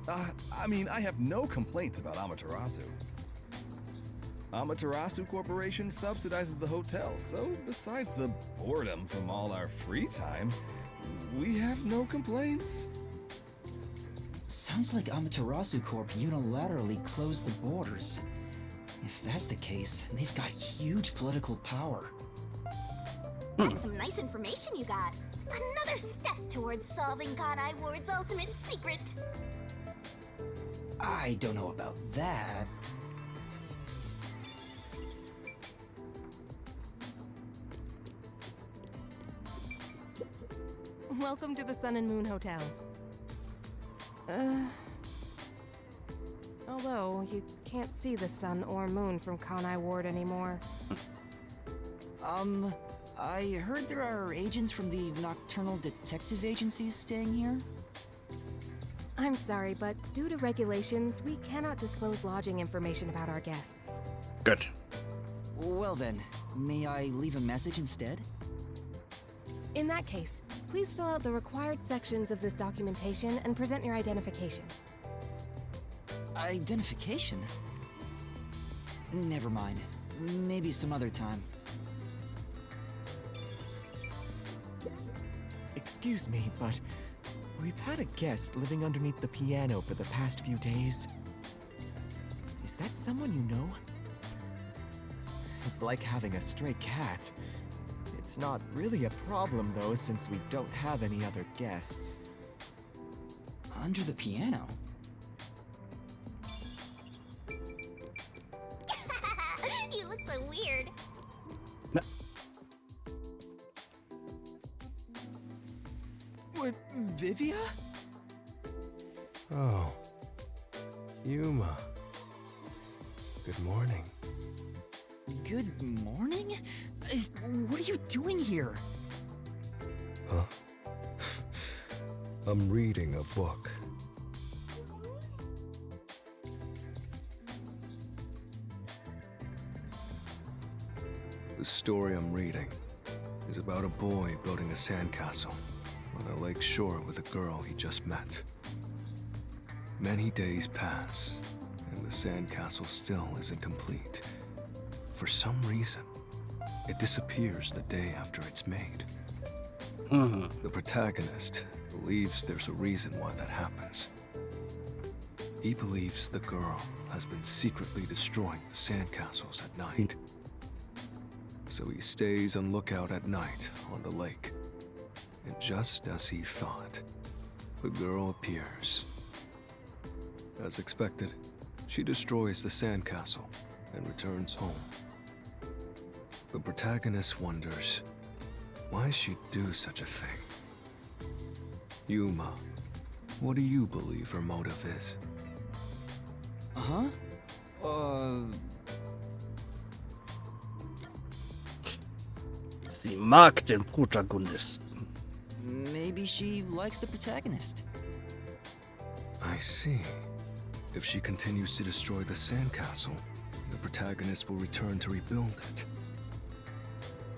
I have no complaints about Amaterasu. Amaterasu Corporation subsidizes the hotel, so besides the boredom from all our free time, we have no complaints. Sounds like Amaterasu Corp unilaterally closed the borders. If that's the case, they've got huge political power. That's some nice information you got. Another step towards solving Kanai Ward's ultimate secret. I don't know about that. Welcome to the Sun and Moon Hotel. Although, you can't see the sun or moon from Kanai Ward anymore. I heard there are agents from the Nocturnal Detective Agencies staying here? I'm sorry, but due to regulations, we cannot disclose lodging information about our guests. Good. Well then, may I leave a message instead? In that case, please fill out the required sections of this documentation and present your identification. Identification? Never mind. Maybe some other time. Excuse me, but we've had a guest living underneath the piano for the past few days. Is that someone you know? It's like having a stray cat. It's not really a problem, though, since we don't have any other guests. Under the piano? looks so weird. What, Vivia? Oh. Yuma. Good morning. Good morning? What are you doing here? Huh? I'm reading a book. The story I'm reading is about a boy building a sandcastle on a lake shore with a girl he just met. Many days pass, and the sandcastle still isn't complete. For some reason, it disappears the day after it's made. The protagonist believes there's a reason why that happens. He believes the girl has been secretly destroying the sandcastles at night. So he stays on lookout at night on the lake. And just as he thought, the girl appears. As expected, she destroys the sandcastle and returns home. The protagonist wonders why she'd do such a thing. Yuma, what do you believe her motive is? Huh? Sie mag den Protagonisten. Maybe she likes the protagonist. I see. If she continues to destroy the sandcastle, the protagonist will return to rebuild it.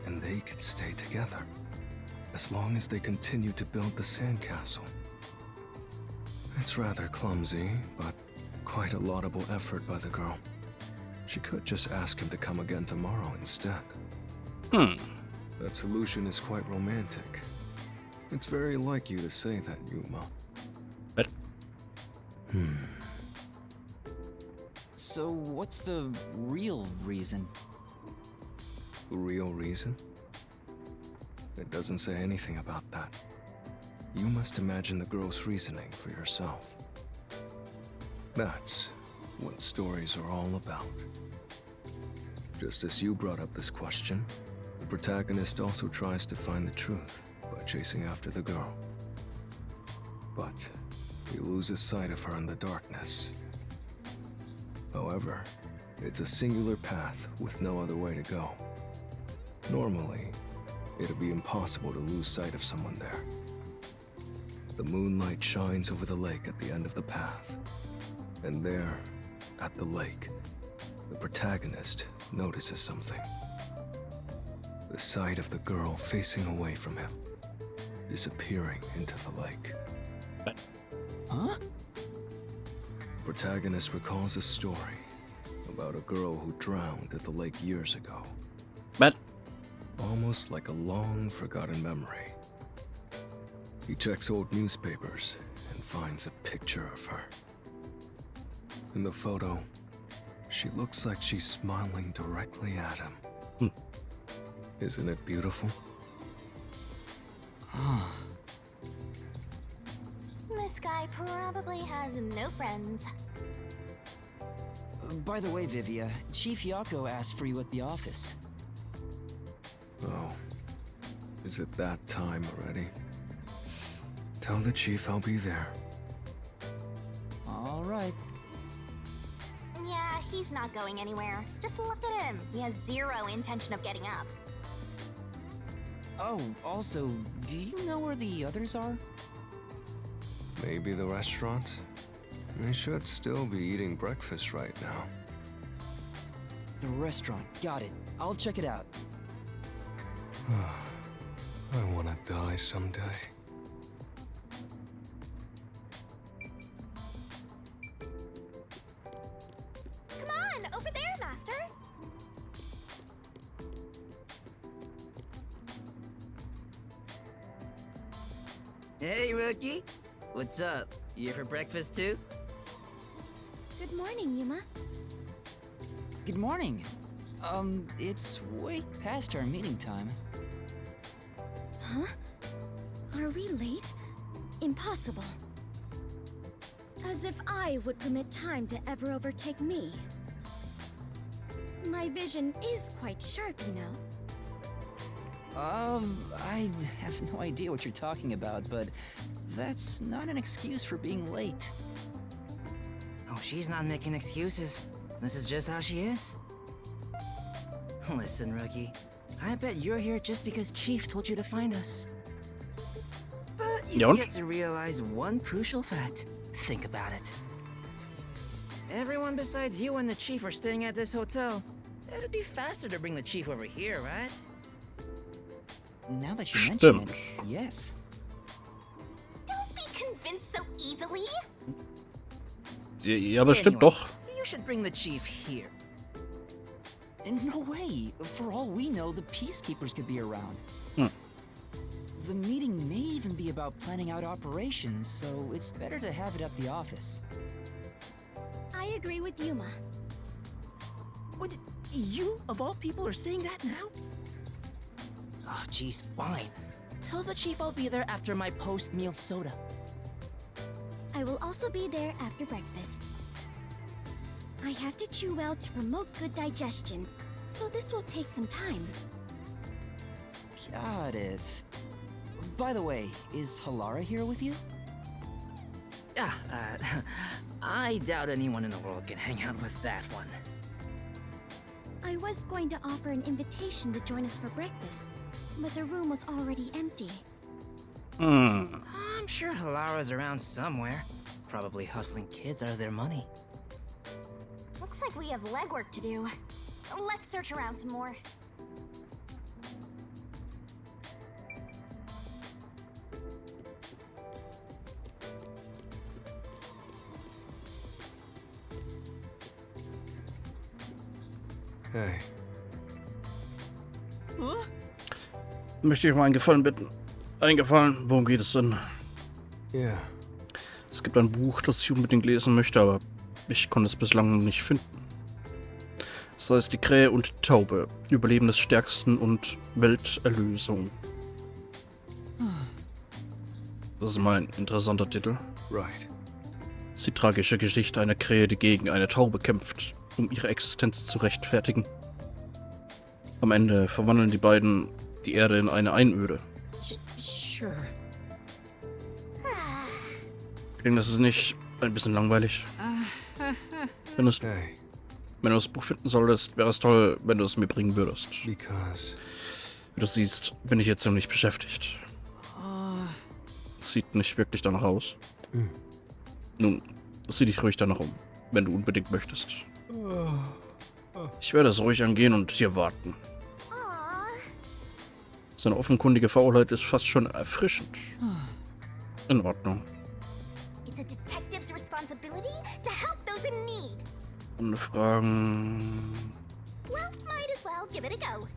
And they could stay together, as long as they continue to build the sandcastle. It's rather clumsy, but quite a laudable effort by the girl. She could just ask him to come again tomorrow instead. That solution is quite romantic. It's very like you to say that, Yuma. But So what's the real reason? The real reason? It doesn't say anything about that. You must imagine the girl's reasoning for yourself. That's what stories are all about. Just as you brought up this question, the protagonist also tries to find the truth by chasing after the girl. But he loses sight of her in the darkness. However, it's a singular path with no other way to go. Normally, it'd be impossible to lose sight of someone there. The moonlight shines over the lake at the end of the path. And there, at the lake, the protagonist notices something. The sight of the girl facing away from him, disappearing into the lake. Huh? The protagonist recalls a story about a girl who drowned at the lake years ago. But Almost like a long forgotten memory. He checks old newspapers and finds a picture of her. In the photo, she looks like she's smiling directly at him. Isn't it beautiful? This guy probably has no friends. By the way, Vivia, Chief Yako asked for you at the office. Oh, is it that time already? Tell the chief I'll be there. All right. Yeah, he's not going anywhere. Just look at him. He has zero intention of getting up. Oh, also, do you know where the others are? Maybe the restaurant? They should still be eating breakfast right now. The restaurant. Got it. I'll check it out. I want to die someday. Come on, over there, Master. Hey, rookie. What's up? You here for breakfast too? Good morning, Yuma. Good morning. It's way past our meeting time. Huh? Are we late? Impossible. As if I would permit time to ever overtake me. My My vision is quite sharp, you know. I have no idea what you're talking about, but that's not an excuse for being late. Oh, she's not making excuses. This is just how she is. Listen, rookie. I bet you're here just because Chief told you to find us. But you get to realize one crucial fact. Think about it. Everyone besides you and the Chief are staying at this hotel. It'd be faster to bring the Chief over here, right? Now that you mention it, yes. Don't be convinced so easily. Ja, aber stimmt doch. You should bring the Chief here. No way. For all we know, the peacekeepers could be around. The meeting may even be about planning out operations, so it's better to have it at the office. I agree with Yuma. What? You, of all people, are saying that now? Oh, geez, fine. Tell the Chief I'll be there after my post-meal soda. I will also be there after breakfast. I have to chew well to promote good digestion, so this will take some time. Got it. By the way, is Halara here with you? I doubt anyone in the world can hang out with that one. I was going to offer an invitation to join us for breakfast, but the room was already empty. I'm sure Halara's around somewhere, probably hustling kids out of their money. Looks like we have legwork to do. Let's search around some more. Hey. Möchte ich um einen Gefallen bitten? Einen Gefallen? Worum geht es denn? Ja. Es gibt ein Buch, das ich unbedingt lesen möchte, aber ich konnte es bislang noch nicht finden. Es heißt Die Krähe und die Taube. Überleben des Stärksten und Welterlösung. Das ist mal ein interessanter Titel. Right. Es ist die tragische Geschichte einer Krähe, die gegen eine Taube kämpft, um ihre Existenz zu rechtfertigen. Am Ende verwandeln die beiden die Erde in eine Einöde. Sure. Klingt das nicht ein bisschen langweilig? Wenn du das Buch finden solltest, wäre es toll, wenn du es mir bringen würdest. Because... Wie du siehst, bin ich jetzt ziemlich beschäftigt. Sieht nicht wirklich danach aus. Nun, sieh dich ruhig danach um, wenn du unbedingt möchtest. Ich werde es ruhig angehen und hier warten. Seine offenkundige Faulheit ist fast schon erfrischend. In Ordnung. It's a detective's responsibility to help those in need. Ohne Fragen. Well, might as well give it a go.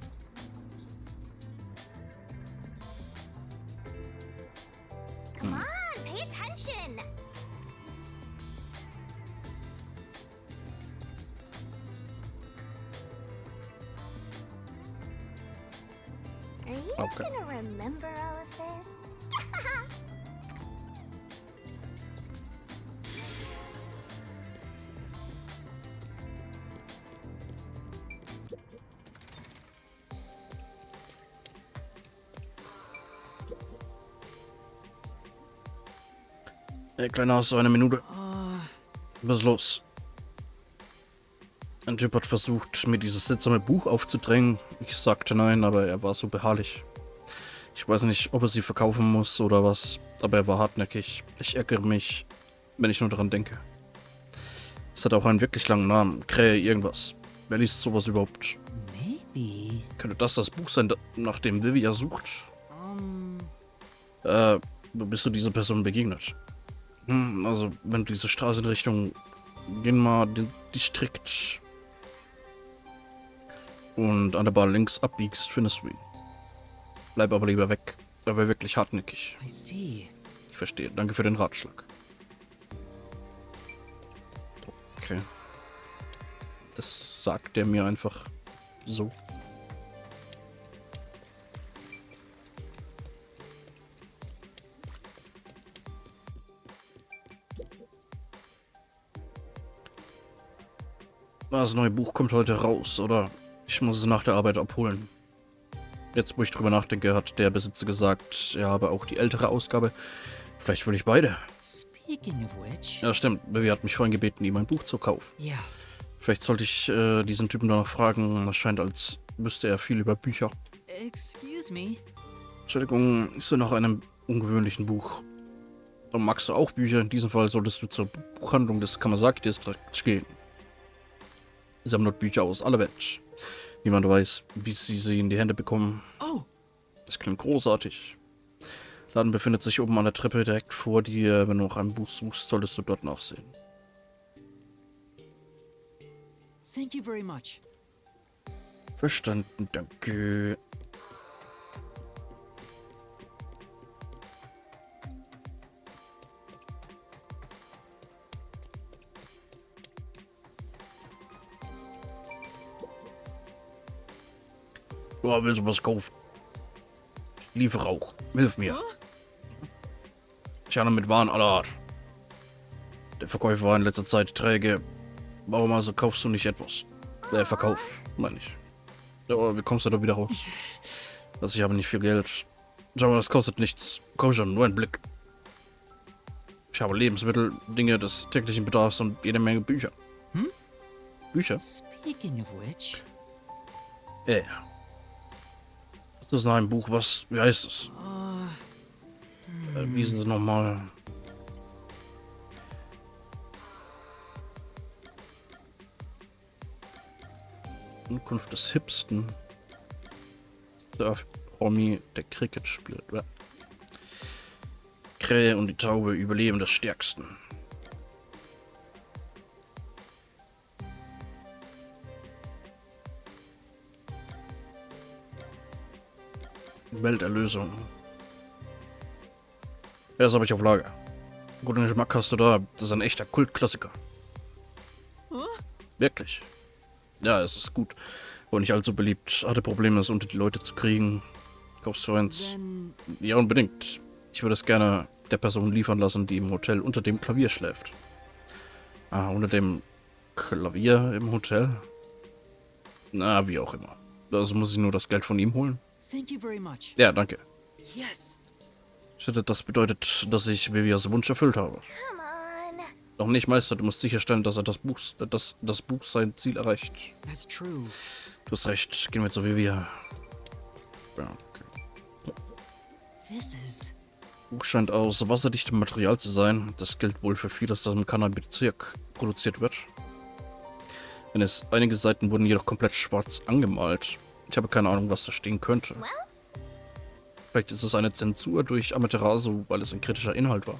Come on, pay attention. Are you gonna remember all of this? Hey, Kleiner, hast du eine Minute? Was ist los? Ein Typ hat versucht, mir dieses seltsame Buch aufzudrängen. Ich sagte nein, aber er war so beharrlich. Ich weiß nicht, ob er sie verkaufen muss oder was, aber er war hartnäckig. Ich ärgere mich, wenn ich nur daran denke. Es hat auch einen wirklich langen Namen. Krähe irgendwas. Wer liest sowas überhaupt? Maybe. Könnte das Buch sein, nach dem Livia sucht? Bist du dieser Person begegnet? Also, wenn du diese Straße in Richtung Ginma Distrikt und an der Bar links abbiegst, findest du ihn. Bleib aber lieber weg. Er war wirklich hartnäckig. I see. Ich verstehe. Danke für den Ratschlag. Okay. Das sagt er mir einfach so. Das neue Buch kommt heute raus, oder? Ich muss es nach der Arbeit abholen. Jetzt, wo ich drüber nachdenke, hat der Besitzer gesagt, er habe auch die ältere Ausgabe. Vielleicht will ich beide. Speaking of which... Ja, stimmt. Vivi hat mich vorhin gebeten, ihm ein Buch zu kaufen. Yeah. Vielleicht sollte ich diesen Typen danach fragen. Es scheint, als wüsste er viel über Bücher. Excuse me? Entschuldigung, ist du nach einem ungewöhnlichen Buch? Und magst du auch Bücher? In diesem Fall solltest du zur Buchhandlung des Kamazaki-Distrikts gehen. Sie haben dort Bücher aus aller Welt. Niemand weiß, wie sie in die Hände bekommen. Oh! Das klingt großartig. Der Laden befindet sich oben an der Treppe direkt vor dir. Wenn du nach einem Buch suchst, solltest du dort nachsehen. Thank you very much. Verstanden, danke. Oh, willst du was kaufen? Ich liefere auch. Hilf mir. Ich handle mit Waren aller Art. Der Verkäufer war in letzter Zeit träge. Warum also kaufst du nicht etwas? Der Verkauf, meine ich. Ja, wie kommst du da wieder raus? Also ich habe nicht viel Geld. Schau mal, das kostet nichts. Komm schon, nur ein Blick. Ich habe Lebensmittel, Dinge des täglichen Bedarfs und jede Menge Bücher. Hm? Bücher? Speaking of which... Ja. Ist das noch ein Buch? Was? Wie heißt es? Wie ist es nochmal? Ankunft des Hipsten. Der Promi, der Cricket spielt. Ja. Krähe und die Taube überleben des Stärksten. Welterlösung. Ja, das habe ich auf Lager. Guten Geschmack hast du da. Das ist ein echter Kultklassiker. Wirklich. Ja, es ist gut. Aber nicht allzu beliebt. Hatte Probleme, es unter die Leute zu kriegen. Kaufst du eins? Ja, unbedingt. Ich würde es gerne der Person liefern lassen, die im Hotel unter dem Klavier schläft. Ah, unter dem Klavier im Hotel? Na, wie auch immer. Also muss ich nur das Geld von ihm holen? Thank you very much. Ja, danke. Yes. Das bedeutet, dass ich Vivias Wunsch erfüllt habe. Come on. Noch nicht, Meister. Du musst sicherstellen, dass er das Buch sein Ziel erreicht. That's true. Du hast recht. Gehen wir zu Vivia. Ja, okay. This is... Buch scheint aus wasserdichtem Material zu sein. Das gilt wohl für vieles, das im Kanal-Bezirk produziert wird. Einige Seiten wurden jedoch komplett schwarz angemalt. Ich habe keine Ahnung, was da stehen könnte. Vielleicht ist es eine Zensur durch Amaterasu, weil es ein kritischer Inhalt war.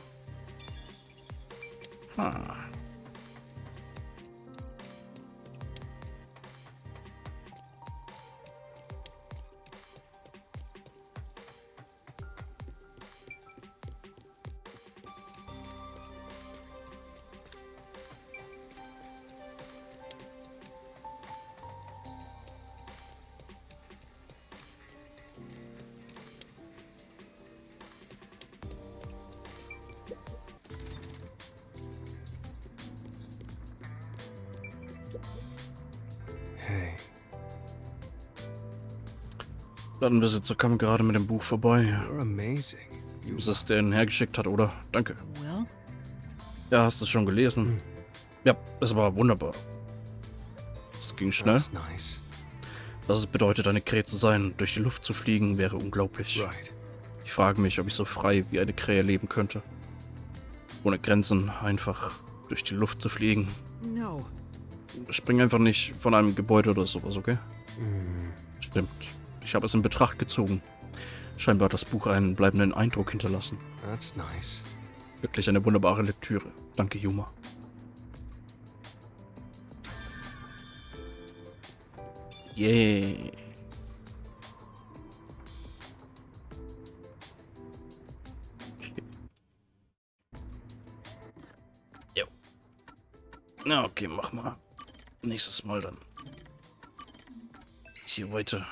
Hey. Ladenbesitzer kam gerade mit dem Buch vorbei. You're amazing. Ist es, der ihn hergeschickt hat, oder? Danke. Well? Ja, hast du es schon gelesen? Ja, es war wunderbar. Es ging schnell. That's nice. Was es bedeutet, eine Krähe zu sein, durch die Luft zu fliegen, wäre unglaublich. Right. Ich frage mich, ob ich so frei wie eine Krähe leben könnte. Ohne Grenzen, einfach durch die Luft zu fliegen. No. Spring einfach nicht von einem Gebäude oder sowas, okay? Stimmt. Ich habe es in Betracht gezogen. Scheinbar hat das Buch einen bleibenden Eindruck hinterlassen. That's nice. Wirklich eine wunderbare Lektüre. Danke, Yuma. Yay. Okay. Jo. Na, okay, mach mal. Nächstes Mal dann. Hier weiter.